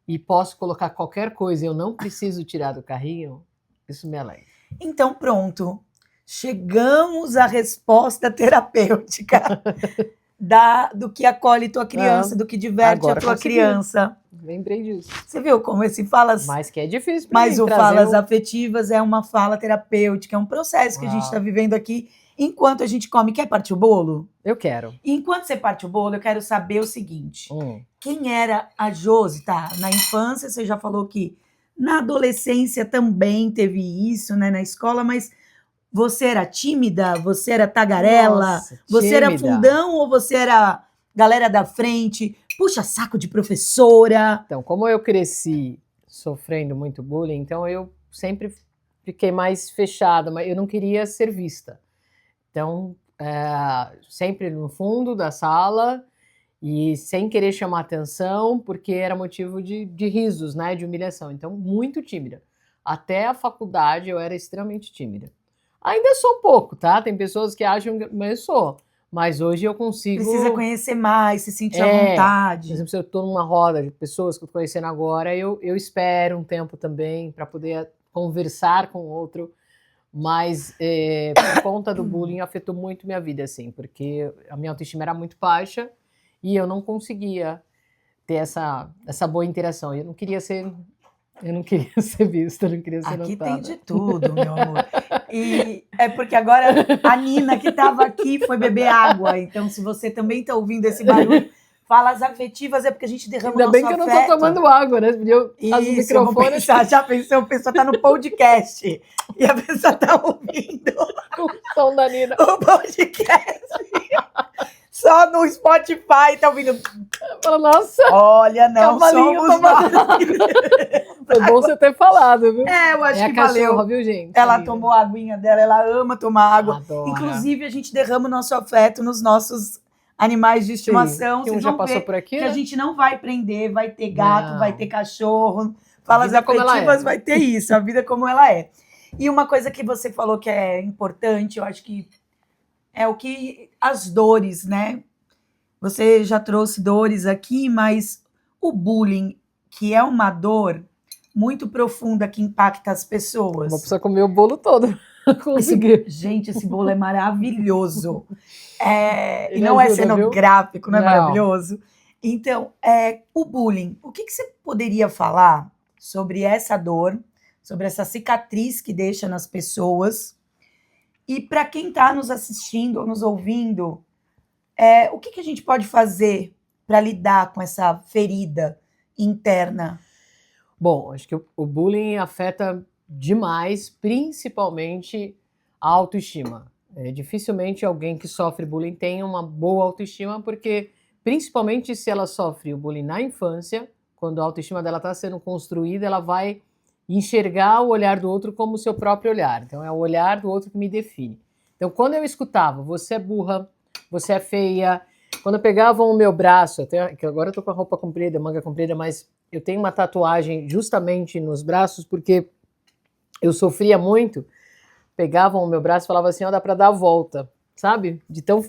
e posso colocar qualquer coisa e eu não preciso tirar do carrinho, isso me alegra. Então, pronto. Chegamos à resposta terapêutica do que acolhe tua criança, do que diverte a tua criança. Lembrei disso. Você viu como esse falas... Mas que é difícil. Mas o falas afetivas é uma fala terapêutica, é um processo que a gente está vivendo aqui enquanto a gente come. Quer partir o bolo? Eu quero. E enquanto você parte o bolo, eu quero saber o seguinte. Quem era a Josi, tá? Na infância, você já falou que na adolescência também teve isso, né? Na escola, mas você era tímida? Você era tagarela? Nossa, você era fundão ou você era galera da frente? Puxa saco de professora? Então, como eu cresci sofrendo muito bullying, então eu sempre fiquei mais fechada, mas eu não queria ser vista. Então, sempre no fundo da sala e sem querer chamar atenção, porque era motivo de risos, né, de humilhação. Então, muito tímida. Até a faculdade eu era extremamente tímida. Ainda sou um pouco, tá? Tem pessoas que acham que eu sou. Mas hoje eu consigo... Precisa conhecer mais, se sentir à vontade. Por exemplo, se eu estou numa roda de pessoas que eu estou conhecendo agora, eu espero um tempo também para poder conversar com o outro. Mas por conta do bullying afetou muito minha vida, assim, porque a minha autoestima era muito baixa e eu não conseguia ter essa boa interação. Eu não queria ser vista, eu não queria ser aqui notada. Tem de tudo, meu amor. E é porque agora a Nina, que estava aqui, foi beber água. Então, se você também está ouvindo esse barulho, falas afetivas é porque a gente derrama o nosso afeto. Ainda bem que eu não estou tomando água, né? Isso, eu vou pensar, já pensou, a pessoa está no podcast e a pessoa está ouvindo o som da Nina. O podcast. Só no Spotify, tá ouvindo? Fala, nossa! Olha, não somos nós. Foi bom você ter falado, viu? Eu acho que cachorra, valeu. Viu, gente? Ela tomou a aguinha dela, ela ama tomar água. Adora. Inclusive, a gente derrama o nosso afeto nos nossos animais de estimação, que vocês já vão passou ver por aqui, que né? a gente não vai prender, vai ter gato, Não. vai ter cachorro, falas vida como ela afetivas é. vai ter isso, a vida como ela é. E uma coisa que você falou que é importante, eu acho que é o que as dores, né? Você já trouxe dores aqui, mas o bullying, que é uma dor muito profunda que impacta as pessoas. Vou precisar comer o bolo todo. Gente, esse bolo é maravilhoso. E Ele não é ajuda, viu? cenográfico, não é Não. maravilhoso? Então, o bullying, o que você poderia falar sobre essa dor, sobre essa cicatriz que deixa nas pessoas? E para quem está nos assistindo ou nos ouvindo, o que a gente pode fazer para lidar com essa ferida interna? Bom, acho que o bullying afeta demais, principalmente a autoestima. Dificilmente alguém que sofre bullying tem uma boa autoestima, porque principalmente se ela sofre o bullying na infância, quando a autoestima dela está sendo construída, ela vai enxergar o olhar do outro como o seu próprio olhar. Então é o olhar do outro que me define. Então quando eu escutava, você é burra, você é feia, quando pegavam o meu braço, que agora eu tô com a roupa comprida, manga comprida, mas eu tenho uma tatuagem justamente nos braços porque eu sofria muito. Pegavam o meu braço e falavam assim, ó, dá para dar a volta, sabe? Então,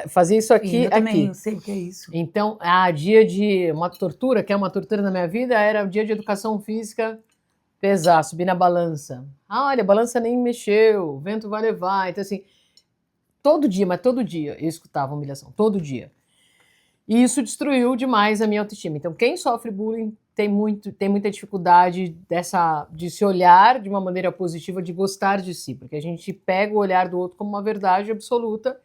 fazia isso aqui, eu também aqui. não sei o que é isso. Então, dia de uma tortura, que é uma tortura na minha vida, era o dia de educação física, pesar, subir na balança. Olha, a balança nem mexeu, o vento vai levar. Então, assim, todo dia, mas todo dia eu escutava humilhação, todo dia. E isso destruiu demais a minha autoestima. Então, quem sofre bullying tem muita dificuldade de se olhar de uma maneira positiva, de gostar de si, porque a gente pega o olhar do outro como uma verdade absoluta.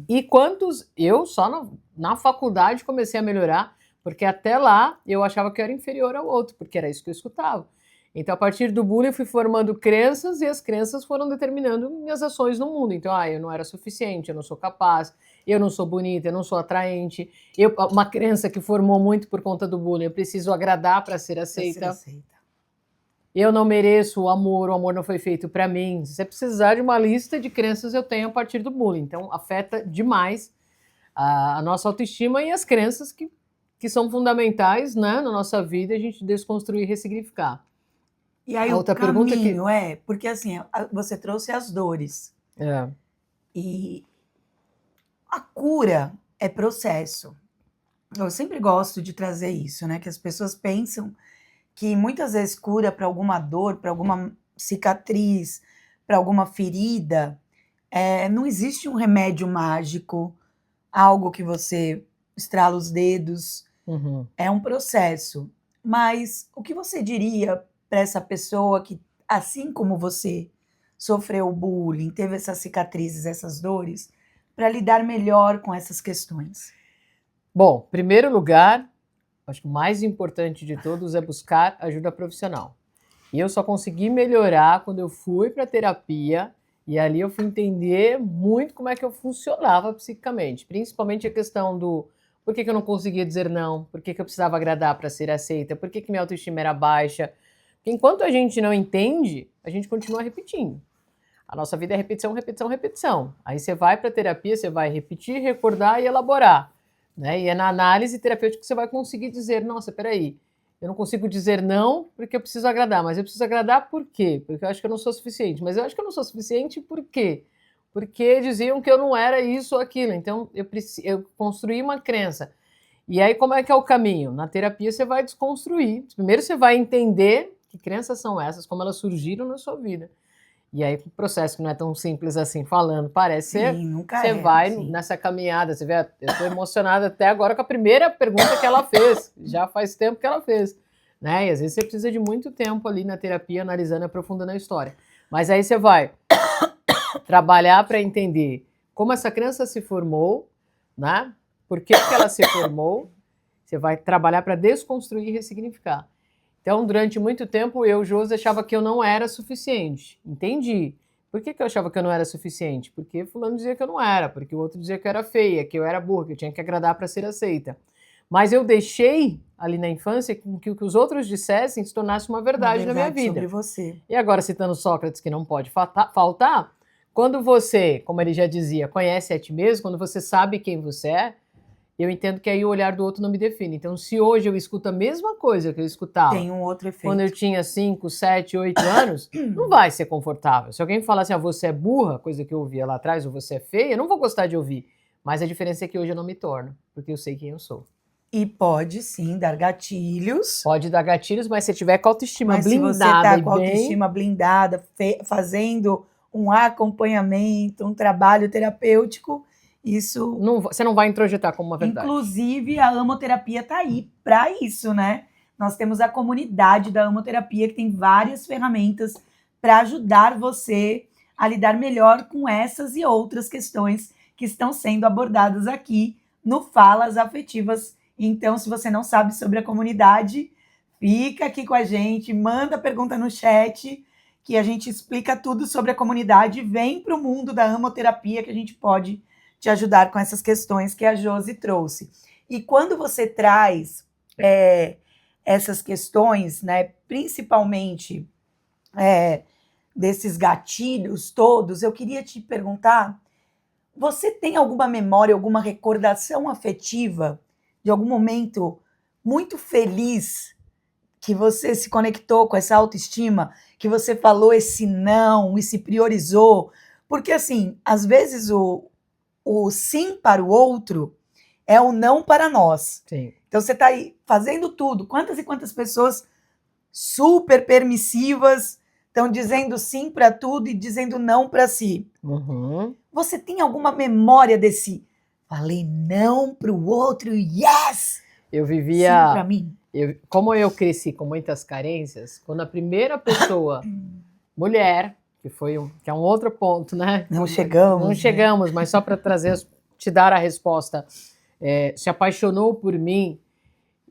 E quantos eu só na faculdade comecei a melhorar, porque até lá eu achava que eu era inferior ao outro, porque era isso que eu escutava. Então, a partir do bullying, eu fui formando crenças e as crenças foram determinando minhas ações no mundo. Então, eu não era suficiente, eu não sou capaz, eu não sou bonita, eu não sou atraente. Uma crença que formou muito por conta do bullying, eu preciso agradar para ser aceita. Eu não mereço o amor não foi feito para mim. Se você precisar de uma lista de crenças, eu tenho a partir do bullying. Então, afeta demais a nossa autoestima e as crenças que são fundamentais, né, na nossa vida, a gente desconstruir e ressignificar. E aí o caminho porque assim, você trouxe as dores. E a cura é processo. Eu sempre gosto de trazer isso, né? Que as pessoas pensam que muitas vezes cura para alguma dor, para alguma cicatriz, para alguma ferida. Não existe um remédio mágico, algo que você estrala os dedos. Uhum. É um processo. Mas o que você diria para essa pessoa que, assim como você, sofreu bullying, teve essas cicatrizes, essas dores, para lidar melhor com essas questões? Bom, em primeiro lugar, acho que o mais importante de todos é buscar ajuda profissional. E eu só consegui melhorar quando eu fui para terapia e ali eu fui entender muito como é que eu funcionava psiquicamente, principalmente a questão do por que eu não conseguia dizer não, por que eu precisava agradar para ser aceita, por que minha autoestima era baixa. Porque enquanto a gente não entende, a gente continua repetindo. A nossa vida é repetição, repetição, repetição. Aí você vai para a terapia, você vai repetir, recordar e elaborar. Né? E é na análise terapêutica que você vai conseguir dizer, nossa, peraí, eu não consigo dizer não porque eu preciso agradar, mas eu preciso agradar por quê? Porque eu acho que eu não sou suficiente. Mas eu acho que eu não sou suficiente por quê? Porque diziam que eu não era isso ou aquilo. Então, eu construí uma crença. E aí, como é que é o caminho? Na terapia, você vai desconstruir. Primeiro, você vai entender que crenças são essas, como elas surgiram na sua vida. E aí, o processo que não é tão simples assim, falando, parece ser. Você vai nessa caminhada, você vê, eu estou emocionada até agora com a primeira pergunta que ela fez. Já faz tempo que ela fez. Né? E às vezes você precisa de muito tempo ali na terapia, analisando e aprofundando a história. Mas aí você vai trabalhar para entender como essa crença se formou, né? Por que ela se formou. Você vai trabalhar para desconstruir e ressignificar. Então, durante muito tempo, Josi, achava que eu não era suficiente. Entendi. Por que eu achava que eu não era suficiente? Porque fulano dizia que eu não era, porque o outro dizia que eu era feia, que eu era burra, que eu tinha que agradar para ser aceita. Mas eu deixei, ali na infância, que o que os outros dissessem se tornasse uma verdade na minha vida. Sobre você. E agora, citando Sócrates, que não pode faltar, quando você, como ele já dizia, conhece a ti mesmo, quando você sabe quem você é, eu entendo que aí o olhar do outro não me define. Então, se hoje eu escuto a mesma coisa que eu escutava Tem um outro efeito. quando eu tinha 5, 7, 8 anos, não vai ser confortável. Se alguém falar assim, você é burra, coisa que eu ouvia lá atrás, ou você é feia, eu não vou gostar de ouvir. Mas a diferença é que hoje eu não me torno, porque eu sei quem eu sou. E pode sim dar gatilhos. Pode dar gatilhos, mas se tiver com a autoestima Mas blindada, se você tá e com a autoestima blindada, fazendo um acompanhamento, um trabalho terapêutico, isso... você não vai introjetar como uma verdade. Inclusive, a amoterapia tá aí para isso, né? Nós temos a comunidade da amoterapia, que tem várias ferramentas para ajudar você a lidar melhor com essas e outras questões que estão sendo abordadas aqui no Falas Afetivas. Então, se você não sabe sobre a comunidade, fica aqui com a gente, manda pergunta no chat, que a gente explica tudo sobre a comunidade. Vem para o mundo da amoterapia, que a gente pode te ajudar com essas questões que a Josi trouxe. E quando você traz essas questões, né, principalmente desses gatilhos todos, eu queria te perguntar, você tem alguma memória, alguma recordação afetiva de algum momento muito feliz que você se conectou com essa autoestima, que você falou esse não e se priorizou? Porque, assim, às vezes o sim para o outro é o não para nós. Sim. Então você está aí fazendo tudo. Quantas e quantas pessoas super permissivas estão dizendo sim para tudo e dizendo não para si? Uhum. Você tem alguma memória desse falei não para o outro, yes! Eu Sim vivia... para mim. Como eu cresci com muitas carências, quando a primeira pessoa, mulher, que é um outro ponto, né? Não chegamos. Não chegamos, mas só para te dar a resposta, se apaixonou por mim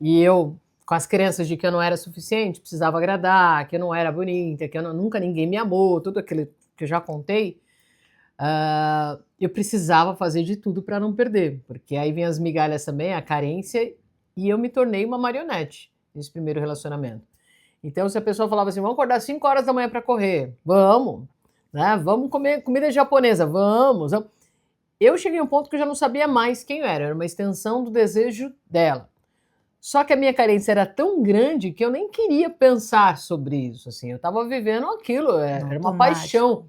e eu, com as crenças de que eu não era suficiente, precisava agradar, que eu não era bonita, que nunca ninguém me amou, tudo aquilo que eu já contei, eu precisava fazer de tudo para não perder, porque aí vem as migalhas também, a carência, e eu me tornei uma marionete nesse primeiro relacionamento. Então, se a pessoa falava assim, vamos acordar 5 horas da manhã para correr, vamos, né? Vamos comer comida japonesa, vamos. Eu cheguei a um ponto que eu já não sabia mais quem eu era uma extensão do desejo dela. Só que a minha carência era tão grande que eu nem queria pensar sobre isso, assim, eu estava vivendo aquilo, era uma paixão.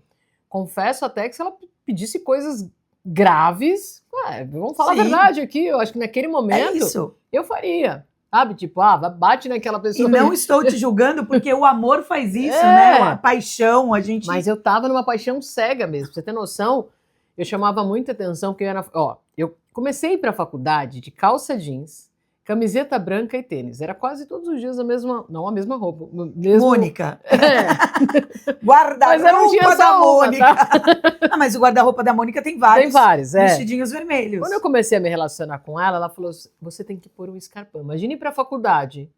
Confesso até que se ela pedisse coisas graves, vamos falar a verdade aqui, eu acho que naquele momento eu faria, sabe? Tipo, bate naquela pessoa. E não estou te julgando, porque o amor faz isso, né? A paixão, a gente... Mas eu tava numa paixão cega mesmo, pra você ter noção, eu chamava muita atenção, porque eu comecei a ir pra faculdade de calça jeans, camiseta branca e tênis. Era quase todos os dias não a mesma roupa. Mônica. Guarda-roupa da Mônica. Tá? Mas o guarda-roupa da Mônica tem vários. Tem vários, vestidinhos vermelhos. Quando eu comecei a me relacionar com ela, ela falou, você tem que pôr um escarpão. Imagine ir pra faculdade,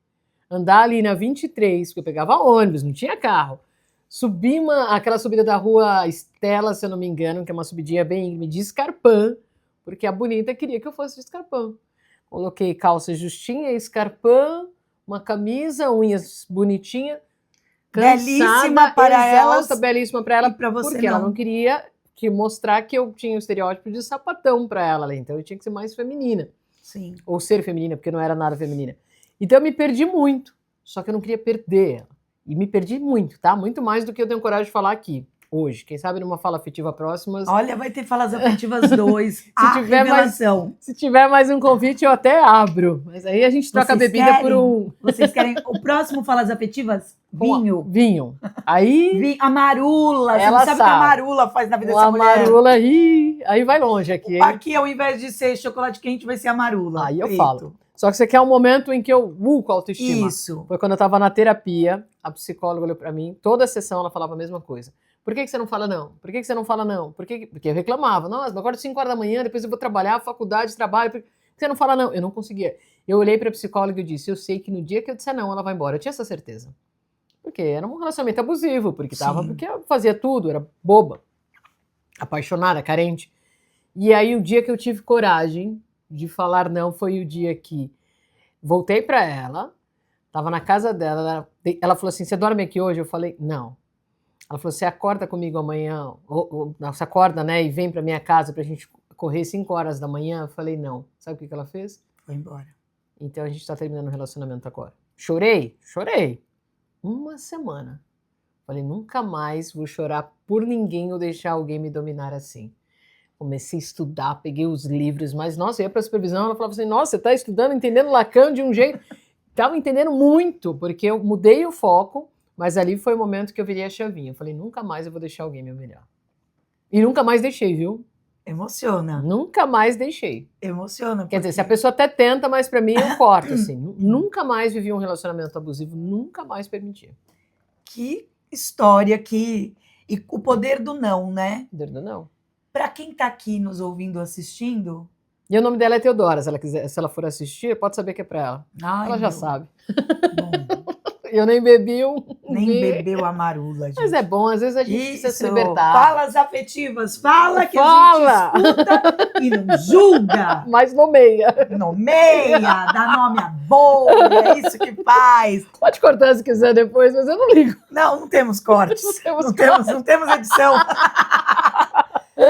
andar ali na 23, porque eu pegava ônibus, não tinha carro. Subi aquela subida da rua Estela, se eu não me engano, que é uma subidinha bem íngreme, de escarpão, porque a bonita queria que eu fosse de escarpão. Coloquei calça justinha, escarpão, uma camisa, unhas bonitinha, cansada, belíssima para exausta, belíssima para ela, e para você porque ela não queria mostrar que eu tinha o estereótipo de sapatão para ela, então eu tinha que ser mais feminina. Sim. Ou ser feminina, porque não era nada feminina. Então eu me perdi muito, só que eu não queria perder ela. E me perdi muito, tá? Muito mais do que eu tenho coragem de falar aqui. Hoje, quem sabe numa fala afetiva próxima. Olha, vai ter falas afetivas 2. Se tiver mais um convite, eu até abro. Mas aí a gente troca a bebida por um. Vocês querem o próximo falas afetivas? Vinho. Vinho. Aí. A marula. Você não sabe o que a marula faz na vida dessa mulher. A marula aí vai longe aqui. Hein? Aqui, ao invés de ser chocolate quente, vai ser a marula. Aí eu falo. Só que você quer um momento em que eu com a autoestima. Isso. Foi quando eu tava na terapia, a psicóloga olhou pra mim, toda a sessão ela falava a mesma coisa. Por que você não fala não? Por que você não fala não? Porque eu reclamava. Nossa, eu acordo 5 horas da manhã, depois eu vou trabalhar, faculdade, trabalho. Por que você não fala não? Eu não conseguia. Eu olhei pra psicóloga e disse, eu sei que no dia que eu disser não, ela vai embora. Eu tinha essa certeza. Porque era um relacionamento abusivo, porque eu fazia tudo, era boba, apaixonada, carente. E aí o dia que eu tive coragem de falar não foi o dia que voltei pra ela, tava na casa dela, ela falou assim, você dorme aqui hoje? Eu falei, não. Ela falou, você acorda comigo amanhã, você acorda, né, e vem pra minha casa pra gente correr 5 horas da manhã? Eu falei, não. Sabe o que ela fez? Foi embora. Então a gente tá terminando o relacionamento agora. Chorei? Chorei. 1 semana. Falei, nunca mais vou chorar por ninguém ou deixar alguém me dominar assim. Comecei a estudar, peguei os livros, mas, nossa, eu ia para a supervisão, ela falava assim, nossa, você está estudando, entendendo Lacan de um jeito... Estava entendendo muito, porque eu mudei o foco, mas ali foi o momento que eu virei a chavinha. Eu falei, nunca mais eu vou deixar alguém me humilhar. E nunca mais deixei, viu? Emociona. Nunca mais deixei. Emociona. Quer dizer, se a pessoa até tenta, mas para mim eu corto, assim. Nunca mais vivi um relacionamento abusivo, nunca mais permiti. Que história, e o poder do não, né? Poder do não. Para quem está aqui nos ouvindo, assistindo... E o nome dela é Teodora, se ela quiser, se ela for assistir, pode saber que é para ela. Ai, ela já sabe. Bom, Eu nem bebi um nem vinho. bebeu a marula, gente. Mas é bom, às vezes a gente precisa se libertar. Falas afetivas, fala que Fala. a gente escuta e não julga. Mas nomeia. Nomeia, dá nome a boi, é isso que faz. Pode cortar se quiser depois, mas eu não ligo. Não temos cortes. Não temos Não temos edição.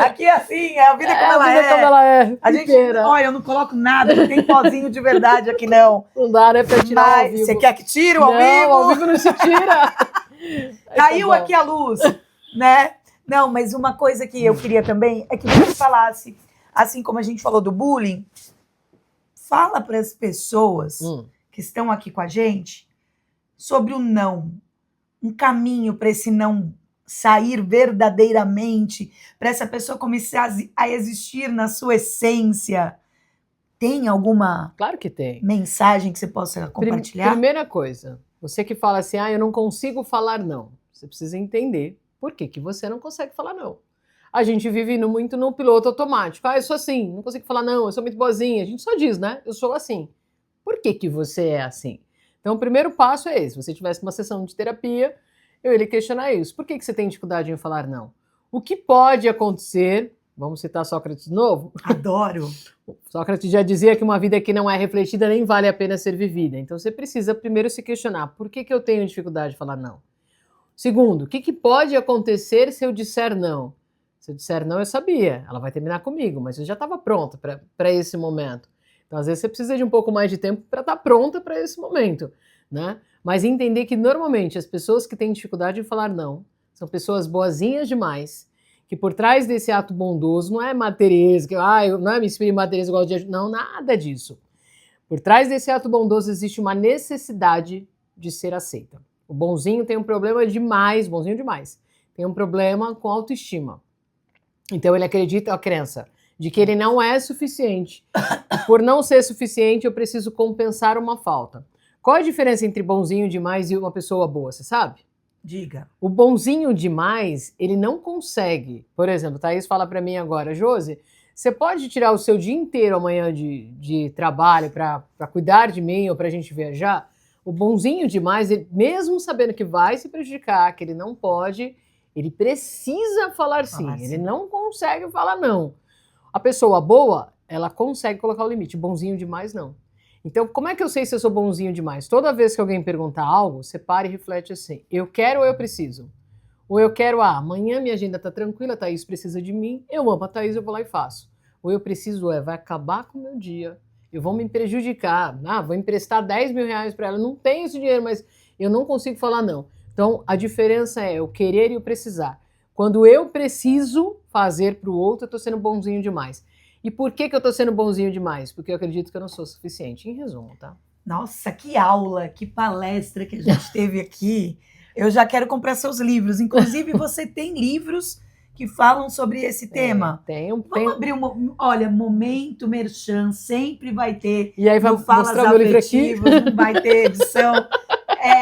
Aqui é assim, é a vida como ela é. Como ela é. A gente, olha, eu não coloco nada, não tem pozinho de verdade aqui não. Não dá, né, pra tirar ao vivo. Você quer que tire o ao vivo? Não, ao vivo não se tira. Caiu aqui a luz, né? Não, mas uma coisa que eu queria também é que você falasse, assim como a gente falou do bullying, fala para as pessoas que estão aqui com a gente sobre o não, um caminho para esse não sair verdadeiramente, para essa pessoa começar a existir na sua essência. Tem alguma Claro que tem. mensagem que você possa compartilhar? Primeira coisa, você que fala assim, eu não consigo falar não. Você precisa entender por que você não consegue falar não. A gente vive muito no piloto automático. Eu sou assim, não consigo falar não, eu sou muito boazinha. A gente só diz, né? Eu sou assim. Por que você é assim? Então, o primeiro passo é esse. Se você tivesse uma sessão de terapia, eu iria questionar isso. Por que você tem dificuldade em falar não? O que pode acontecer? Vamos citar Sócrates de novo? Adoro. Sócrates já dizia que uma vida que não é refletida nem vale a pena ser vivida. Então você precisa primeiro se questionar. Por que eu tenho dificuldade de falar não? Segundo, o que pode acontecer se eu disser não? Se eu disser não, eu sabia. Ela vai terminar comigo, mas eu já estava pronta para esse momento. Então às vezes você precisa de um pouco mais de tempo para estar pronta para esse momento, né? Mas entender que normalmente as pessoas que têm dificuldade em falar não são pessoas boazinhas demais, que por trás desse ato bondoso não é Matereza, que não é me inspire em Matereza, eu gosto de ajudar. Não, nada disso. Por trás desse ato bondoso existe uma necessidade de ser aceita. O bonzinho tem um problema demais, bonzinho demais, tem um problema com autoestima. Então ele acredita, a crença de que ele não é suficiente. Por não ser suficiente, eu preciso compensar uma falta. Qual a diferença entre bonzinho demais e uma pessoa boa, você sabe? Diga. O bonzinho demais, ele não consegue. Por exemplo, Thaís fala pra mim agora, Josi, você pode tirar o seu dia inteiro amanhã de trabalho pra cuidar de mim ou pra gente viajar? O bonzinho demais, ele, mesmo sabendo que vai se prejudicar, que ele não pode, ele precisa falar sim. Ele não consegue falar não. A pessoa boa, ela consegue colocar o limite. Bonzinho demais, não. Então, como é que eu sei se eu sou bonzinho demais? Toda vez que alguém perguntar algo, você para e reflete assim, eu quero ou eu preciso? Ou eu quero, amanhã minha agenda tá tranquila, a Thaís precisa de mim, eu amo a Thaís, eu vou lá e faço. Ou eu preciso, vai acabar com o meu dia, eu vou me prejudicar, vou emprestar 10 mil reais para ela, eu não tenho esse dinheiro, mas eu não consigo falar não. Então, a diferença é o querer e o precisar. Quando eu preciso fazer para o outro, eu tô sendo bonzinho demais. E por que eu tô sendo bonzinho demais? Porque eu acredito que eu não sou suficiente. Em resumo, tá? Nossa, que aula, que palestra que a gente teve aqui. Eu já quero comprar seus livros. Inclusive, você tem livros que falam sobre esse tema. Vamos abrir olha, momento merchan, sempre vai ter. E aí vai mostrar meu livro aqui? Não vai ter edição.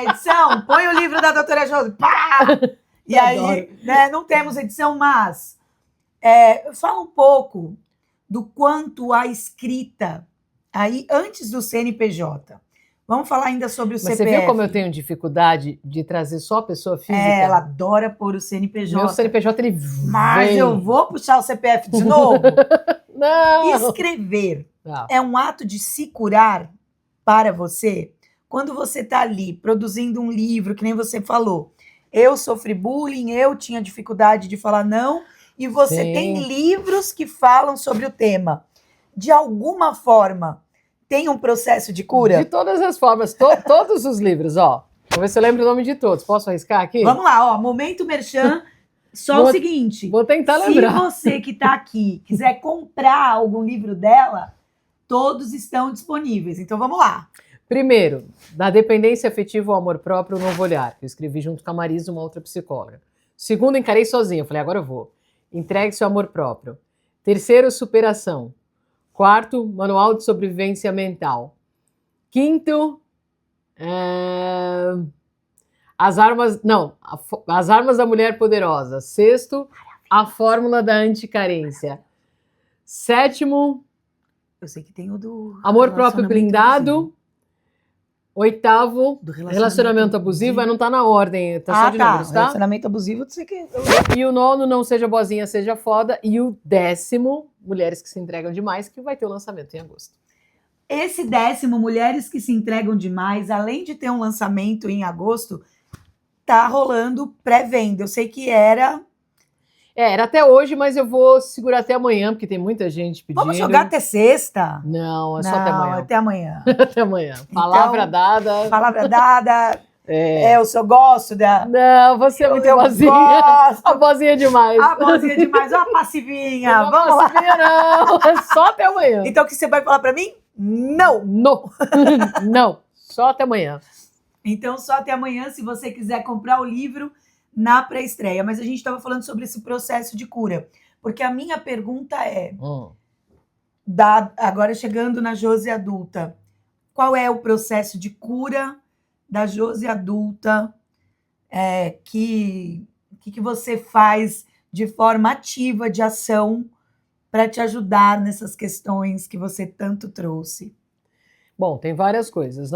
Edição, põe o livro da doutora Josi. Pá! E aí, né, não temos edição, mas fala um pouco do quanto a escrita, aí antes do CNPJ. Vamos falar ainda sobre o CPF. Mas você viu como eu tenho dificuldade de trazer só a pessoa física? Ela adora pôr o CNPJ. Meu CNPJ, ele Mas vem. eu vou puxar o CPF de novo? Não! Escrever é um ato de se curar para você? Quando você está ali produzindo um livro, que nem você falou, eu sofri bullying, eu tinha dificuldade de falar não, e você Sim. tem livros que falam sobre o tema. De alguma forma, tem um processo de cura? De todas as formas, todos os livros, ó. Vou ver se eu lembro o nome de todos. Posso arriscar aqui? Vamos lá, ó, momento merchan. Só o seguinte, Vou tentar se lembrar. você que está aqui quiser comprar algum livro dela, todos estão disponíveis. Então vamos lá. Primeiro, da dependência afetiva ao amor próprio, o novo olhar, que eu escrevi junto com a Marisa, uma outra psicóloga. Segundo, encarei sozinha, falei, agora eu vou. Entregue-se ao amor próprio. Terceiro, superação. Quarto, manual de sobrevivência mental. Quinto, as armas da mulher poderosa. Sexto, a fórmula da anticarência. Sétimo, Eu sei que tem o do amor próprio relacionamento blindado. abusivo. Oitavo, Do relacionamento abusivo, mas não tá na ordem, tá só de tá. números, tá? Relacionamento abusivo, eu sei que... E o nono, não seja boazinha, seja foda. E o 10º, mulheres que se entregam demais, que vai ter o lançamento em agosto. Esse 10º, Mulheres que se Entregam Demais, além de ter um lançamento em agosto, tá rolando pré-venda. Eu sei que era... Era até hoje, mas eu vou segurar até amanhã, porque tem muita gente pedindo. Vamos jogar até sexta? Não, é só até amanhã. Até amanhã. Até amanhã. Palavra dada. Palavra dada. Eu só gosto da... Não, você é muito boazinha. Gosto. A boazinha demais. A boazinha demais, ó, a passivinha. Não, Vamos lá. passivinha não, é só até amanhã. Então o que você vai falar pra mim? Não. Não. Não, só até amanhã. Então só até amanhã, se você quiser comprar o livro na pré-estreia. Mas a gente estava falando sobre esse processo de cura. Porque a minha pergunta é, agora chegando na Josi adulta, qual é o processo de cura da Josi adulta que você faz de forma ativa, de ação, para te ajudar nessas questões que você tanto trouxe? Bom, tem várias coisas.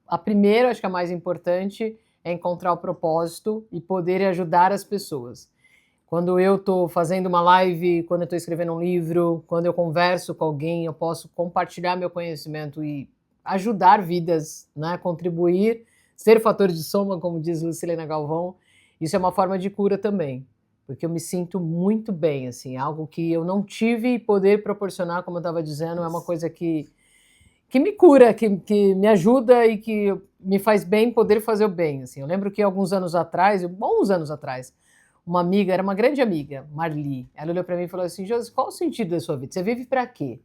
A primeira, acho que a mais importante, é encontrar o propósito e poder ajudar as pessoas. Quando eu estou fazendo uma live, quando eu estou escrevendo um livro, quando eu converso com alguém, eu posso compartilhar meu conhecimento e ajudar vidas, né? Contribuir, ser fator de soma, como diz Lucilena Galvão. Isso é uma forma de cura também, porque eu me sinto muito bem, assim, algo que eu não tive e poder proporcionar, como eu estava dizendo, é uma coisa que me cura, que me ajuda e que me faz bem poder fazer o bem. Assim. Eu lembro que bons anos atrás, uma amiga, era uma grande amiga, Marli, ela olhou para mim e falou assim, Josi, qual o sentido da sua vida? Você vive para quê?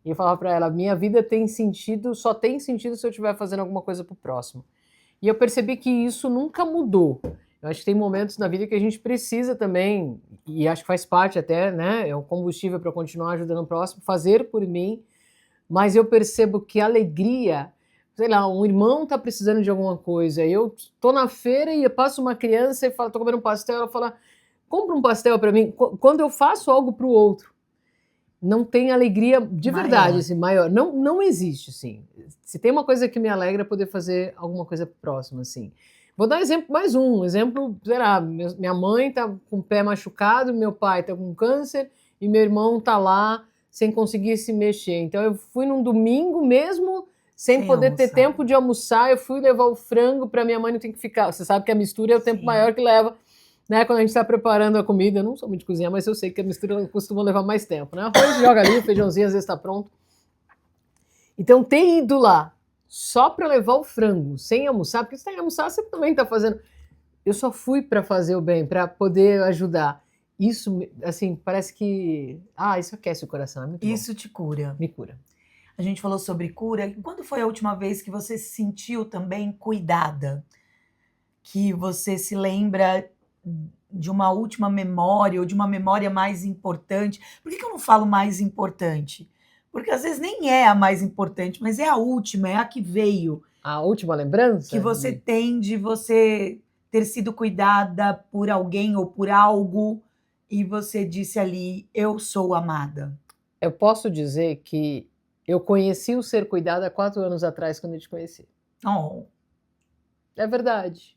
E eu falava para ela, minha vida tem sentido, só tem sentido se eu estiver fazendo alguma coisa pro próximo. E eu percebi que isso nunca mudou. Eu acho que tem momentos na vida que a gente precisa também, e acho que faz parte até, né, é um combustível para continuar ajudando o próximo, fazer por mim. Mas eu percebo que a alegria, sei lá, um irmão tá precisando de alguma coisa, eu tô na feira e eu passo uma criança e falo, tô comendo um pastel, ela fala, compra um pastel para mim. Quando eu faço algo pro outro, não tem alegria de verdade, assim, maior. Não existe, assim. Se tem uma coisa que me alegra, é poder fazer alguma coisa próxima, assim. Vou dar um exemplo, sei lá, minha mãe tá com o pé machucado, meu pai tá com câncer e meu irmão tá lá sem conseguir se mexer. Então eu fui num domingo mesmo, sem poder ter tempo de almoçar, eu fui levar o frango para minha mãe não ter que ficar. Você sabe que a mistura é o tempo maior que leva, né? Quando a gente está preparando a comida, eu não sou muito de cozinhar, mas eu sei que a mistura costuma levar mais tempo, né? Arroz joga ali, o feijãozinho às vezes está pronto. Então ter ido lá só para levar o frango, sem almoçar, porque se tem que almoçar, você também está fazendo. Eu só fui para fazer o bem, para poder ajudar. Isso, assim, parece que... isso aquece o coração, é muito bom. Isso te cura. Me cura. A gente falou sobre cura. E quando foi a última vez que você se sentiu também cuidada? Que você se lembra de uma última memória ou de uma memória mais importante? Por que eu não falo mais importante? Porque às vezes nem é a mais importante, mas é a última, é a que veio. A última lembrança? Que você tem de você ter sido cuidada por alguém ou por algo... E você disse ali, eu sou amada. Eu posso dizer que eu conheci o ser cuidado há 4 anos atrás, quando eu te conheci. Oh. É verdade.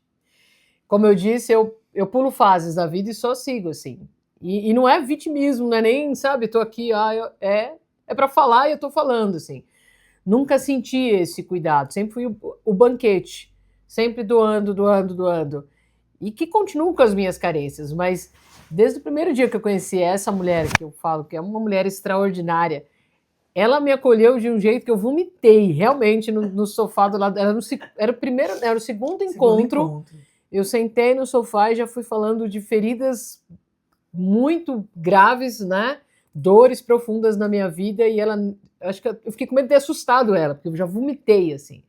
Como eu disse, eu pulo fases da vida e só sigo, assim. E não é vitimismo, não é nem, sabe, tô aqui, é para falar e eu tô falando, assim. Nunca senti esse cuidado, sempre fui o banquete, sempre doando. E que continuo com as minhas carências, mas... desde o primeiro dia que eu conheci essa mulher, que eu falo que é uma mulher extraordinária, ela me acolheu de um jeito que eu vomitei, realmente, no sofá do lado. Era o segundo encontro. Eu sentei no sofá e já fui falando de feridas muito graves, né? Dores profundas na minha vida, e ela, acho que eu fiquei com medo de ter assustado ela, porque eu já vomitei, assim.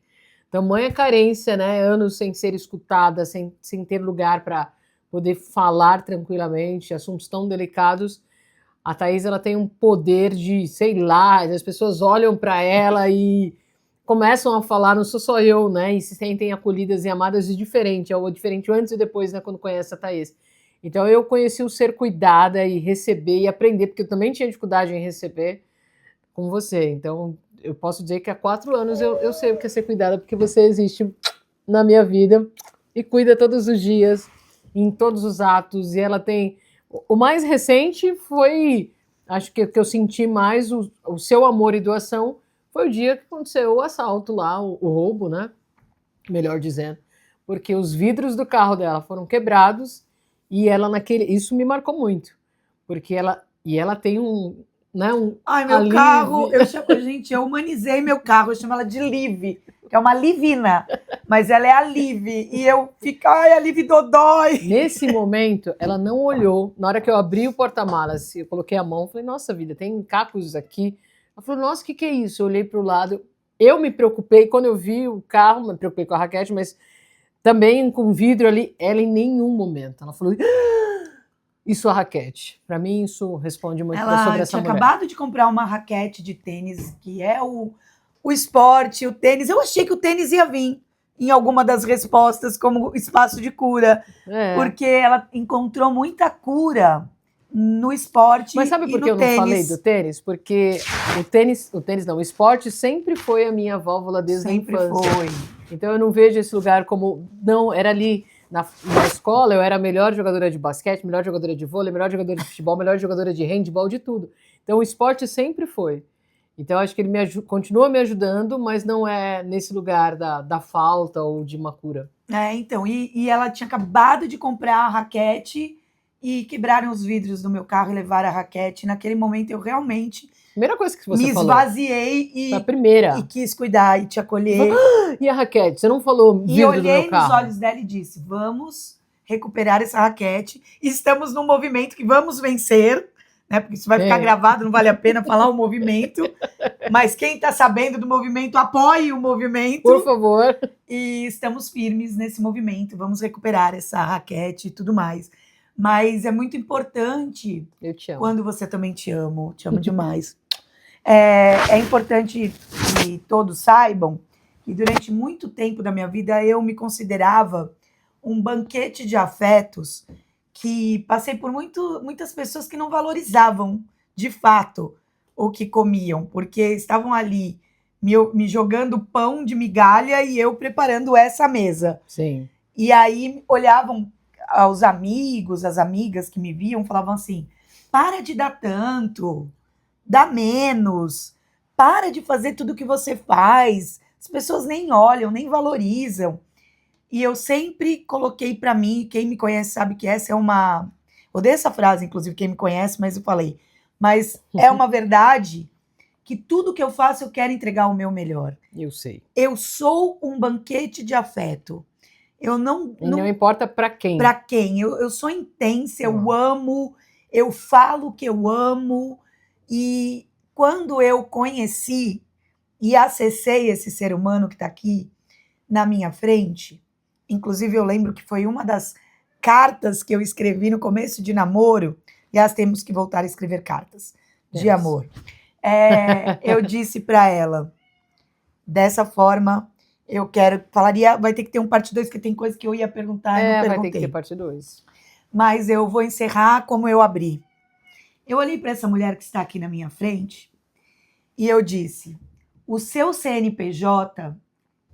Tamanha carência, né? Anos sem ser escutada, sem ter lugar para poder falar tranquilamente, assuntos tão delicados. A Thaís, ela tem um poder de, sei lá, as pessoas olham para ela e começam a falar, não sou só eu, né? E se sentem acolhidas e amadas de diferente, ou diferente antes e depois, né? Quando conhece a Thaís. Então eu conheci o ser cuidada e receber e aprender, porque eu também tinha dificuldade em receber com você. Então eu posso dizer que há 4 anos eu sei o que é ser cuidada, porque você existe na minha vida e cuida todos os dias, em todos os atos, e ela tem... O mais recente foi, acho que eu senti mais o seu amor e doação, foi o dia que aconteceu o assalto lá, o roubo, né? Melhor dizendo. Porque os vidros do carro dela foram quebrados e ela isso me marcou muito. Porque ela tem né, Ai, meu carro, gente, eu humanizei meu carro, eu chamo ela de Liv, que é uma Livina, mas ela é a Liv, e eu fico, ai, a Liv Dodói. Nesse momento, ela não olhou, na hora que eu abri o porta-malas, eu coloquei a mão, falei, nossa vida, tem cacos aqui. Ela falou, nossa, o que é isso? Eu olhei para o lado, eu me preocupei, quando eu vi o carro, me preocupei com a raquete, mas também com vidro ali, ela em nenhum momento. Ela falou, e sua raquete? Para mim, isso responde muito sobre essa mulher. Ela tinha acabado de comprar uma raquete de tênis, que é o esporte, o tênis. Eu achei que o tênis ia vir em alguma das respostas como espaço de cura, porque ela encontrou muita cura no esporte. Mas sabe por que eu não falei do tênis? Porque o esporte sempre foi a minha válvula desde a infância. Sempre foi. Então eu não vejo esse lugar como, não, era ali na escola, eu era a melhor jogadora de basquete, melhor jogadora de vôlei, melhor jogadora de futebol, melhor jogadora de handball, de tudo. Então o esporte sempre foi. Então acho que ele continua me ajudando, mas não é nesse lugar da falta ou de uma cura. Então, e ela tinha acabado de comprar a raquete e quebraram os vidros do meu carro e levaram a raquete. Naquele momento eu realmente... Primeira coisa que você me esvaziei falou. E quis cuidar e te acolher. E a raquete? Você não falou vidro do meu carro? E olhei nos olhos dela e disse, vamos recuperar essa raquete. Estamos num movimento que vamos vencer, né? Porque isso vai ficar gravado, não vale a pena falar o movimento. Mas quem está sabendo do movimento, apoie o movimento. Por favor. E estamos firmes nesse movimento. Vamos recuperar essa raquete e tudo mais. Mas é muito importante... Eu te amo. Quando você também te amo demais. É importante que todos saibam que durante muito tempo da minha vida eu me considerava um banquete de afetos, que passei por muitas pessoas que não valorizavam de fato o que comiam, porque estavam ali me jogando pão de migalha e eu preparando essa mesa. Sim. E aí olhavam aos amigos, as amigas que me viam, falavam assim, para de dar tanto, dá menos, para de fazer tudo o que você faz, as pessoas nem olham, nem valorizam. E eu sempre coloquei para mim, quem me conhece sabe que essa é uma... Odeio essa frase, inclusive, quem me conhece, mas eu falei. Mas é uma verdade que tudo que eu faço eu quero entregar o meu melhor. Eu sei. Eu sou um banquete de afeto. Eu não importa para quem. Para quem. Eu sou intensa, eu amo, eu falo que eu amo. E quando eu conheci e acessei esse ser humano que está aqui na minha frente, inclusive eu lembro que foi uma das cartas que eu escrevi no começo de namoro, aliás, temos que voltar a escrever cartas de amor. Eu disse para ela, dessa forma, eu falaria, vai ter que ter um parte 2, porque tem coisa que eu ia perguntar e não perguntei. Vai ter que ter parte 2. Mas eu vou encerrar como eu abri. Eu olhei para essa mulher que está aqui na minha frente e eu disse, o seu CNPJ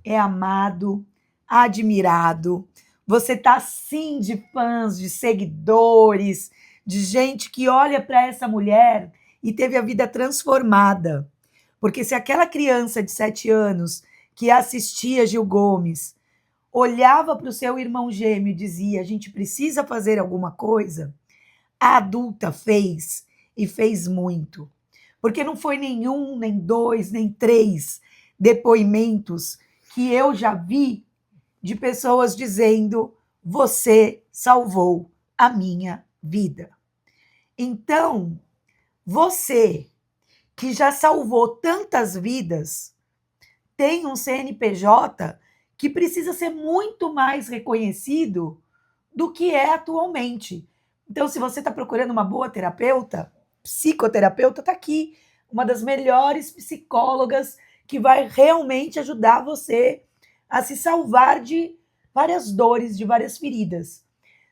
é amado, admirado, você tá sim de fãs, de seguidores, de gente que olha para essa mulher e teve a vida transformada. Porque se aquela criança de 7 anos que assistia Gil Gomes olhava para o seu irmão gêmeo e dizia, a gente precisa fazer alguma coisa, a adulta fez, e fez muito. Porque não foi nenhum, nem dois, nem três depoimentos que eu já vi de pessoas dizendo: você salvou a minha vida. Então, você que já salvou tantas vidas, tem um CNPJ que precisa ser muito mais reconhecido do que é atualmente. Então, se você está procurando uma boa terapeuta, psicoterapeuta, está aqui. Uma das melhores psicólogas que vai realmente ajudar você a se salvar de várias dores, de várias feridas.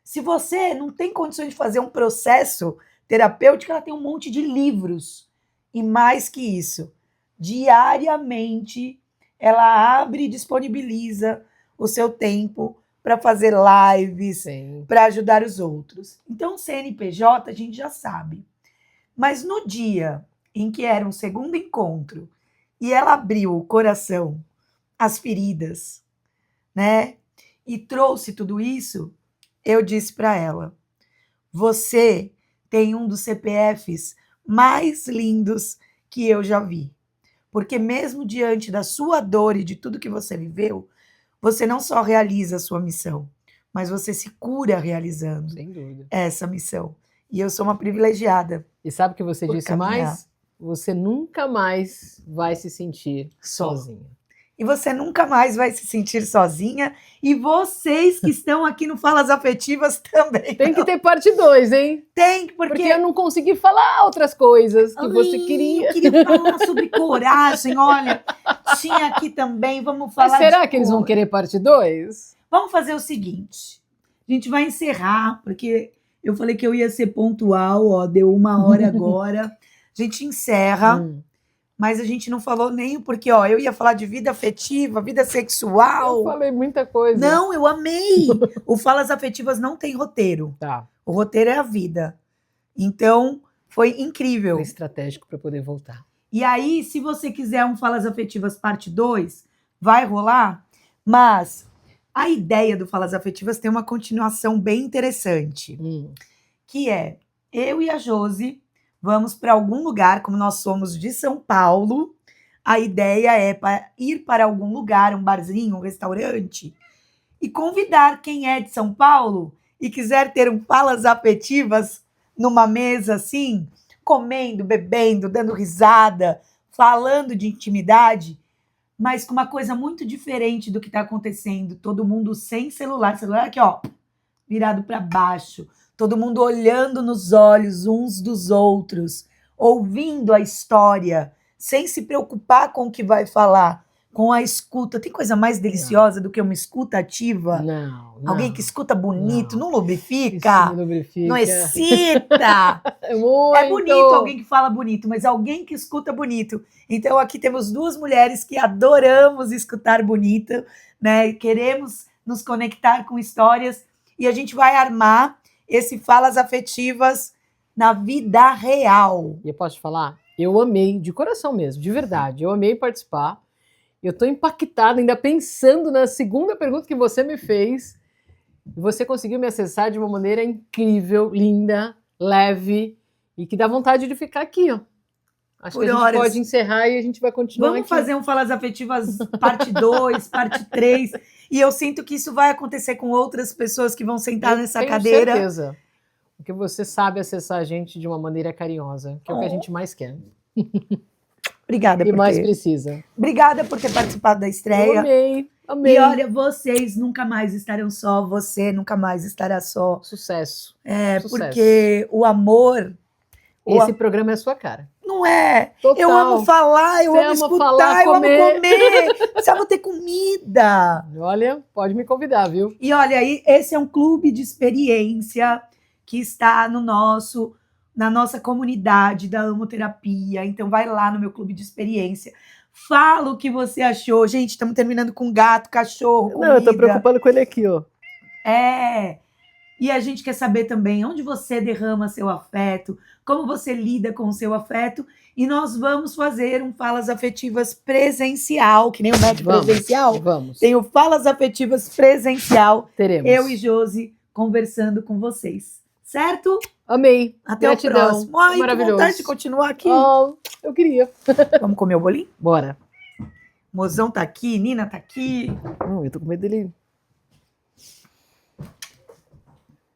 Se você não tem condições de fazer um processo terapêutico, ela tem um monte de livros. E mais que isso, diariamente ela abre e disponibiliza o seu tempo para fazer lives, para ajudar os outros. Então, o CNPJ a gente já sabe. Mas no dia em que era um segundo encontro e ela abriu o coração, as feridas, né? E trouxe tudo isso, eu disse para ela: você tem um dos CPFs mais lindos que eu já vi. Porque mesmo diante da sua dor e de tudo que você viveu, você não só realiza a sua missão, mas você se cura realizando Sem dúvida. essa missão. E eu sou uma privilegiada. E sabe o que você disse caminhar. mais? Você nunca mais vai se sentir sozinha. E você nunca mais vai se sentir sozinha. E vocês que estão aqui no Falas Afetivas também. Tem que ter parte 2, hein? Tem, Porque eu não consegui falar outras coisas que você queria. Eu queria falar sobre coragem. Olha, tinha aqui também, vamos falar. Mas será que eles vão querer parte 2? Vamos fazer o seguinte. A gente vai encerrar, porque eu falei que eu ia ser pontual, ó, deu 1 hora agora. A gente encerra. Mas a gente não falou nem porque, ó, eu ia falar de vida afetiva, vida sexual. Eu falei muita coisa. Não, eu amei. O Falas Afetivas não tem roteiro. Tá. O roteiro é a vida. Então, foi incrível. Foi estratégico para poder voltar. E aí, se você quiser um Falas Afetivas parte 2, vai rolar. Mas a ideia do Falas Afetivas tem uma continuação bem interessante. Que é, eu e a Josi vamos para algum lugar, como nós somos de São Paulo, a ideia é ir para algum lugar, um barzinho, um restaurante, e convidar quem é de São Paulo e quiser ter um Falas Afetivas numa mesa assim, comendo, bebendo, dando risada, falando de intimidade, mas com uma coisa muito diferente do que está acontecendo. Todo mundo sem celular aqui, ó, virado para baixo. Todo mundo olhando nos olhos uns dos outros, ouvindo a história, sem se preocupar com o que vai falar, com a escuta. Tem coisa mais deliciosa do que uma escuta ativa? Não. Alguém que escuta bonito, não lubrifica, Isso, lubrifica. não excita. É bonito alguém que fala bonito, mas alguém que escuta bonito. Então aqui temos 2 mulheres que adoramos escutar bonito, né? Queremos nos conectar com histórias e a gente vai armar esse Falas Afetivas na vida real. E eu posso te falar? Eu amei, de coração mesmo, de verdade. Eu amei participar. Eu estou impactada, ainda pensando na segunda pergunta que você me fez. Você conseguiu me acessar de uma maneira incrível, linda, leve e que dá vontade de ficar aqui, ó. Acho que a gente pode encerrar e a gente vai continuar Vamos aqui. fazer um Falas Afetivas parte 2, parte 3. E eu sinto que isso vai acontecer com outras pessoas que vão sentar nessa cadeira. Tenho certeza. Porque você sabe acessar a gente de uma maneira carinhosa, que é o que a gente mais quer. Obrigada e mais precisa. Obrigada por ter participado da estreia. Eu amei. E olha, vocês nunca mais estarão só, você nunca mais estará só. Sucesso. É, Sucesso. Porque o amor... Esse programa é a sua cara. Não é? Total. Eu amo falar, eu amo escutar, falar, eu amo comer. Precisava ter comida. Olha, pode me convidar, viu? E olha, aí esse é um clube de experiência que está na nossa comunidade da Amoterapia. Então vai lá no meu clube de experiência. Fala o que você achou. Gente, estamos terminando com gato, cachorro, comida. Não, eu tô preocupando com ele aqui, ó. E a gente quer saber também onde você derrama seu afeto, como você lida com o seu afeto. E nós vamos fazer um Falas Afetivas presencial, que nem o médico presencial. Vamos. Tem o Falas Afetivas presencial. Teremos. Eu e Josi conversando com vocês. certo? Amei. Até Gratidão. o próximo. Ai, que Maravilhoso. vontade de continuar aqui. Oh, eu queria. Vamos comer o bolinho? Bora. Mozão tá aqui, Nina tá aqui. Eu tô com medo dele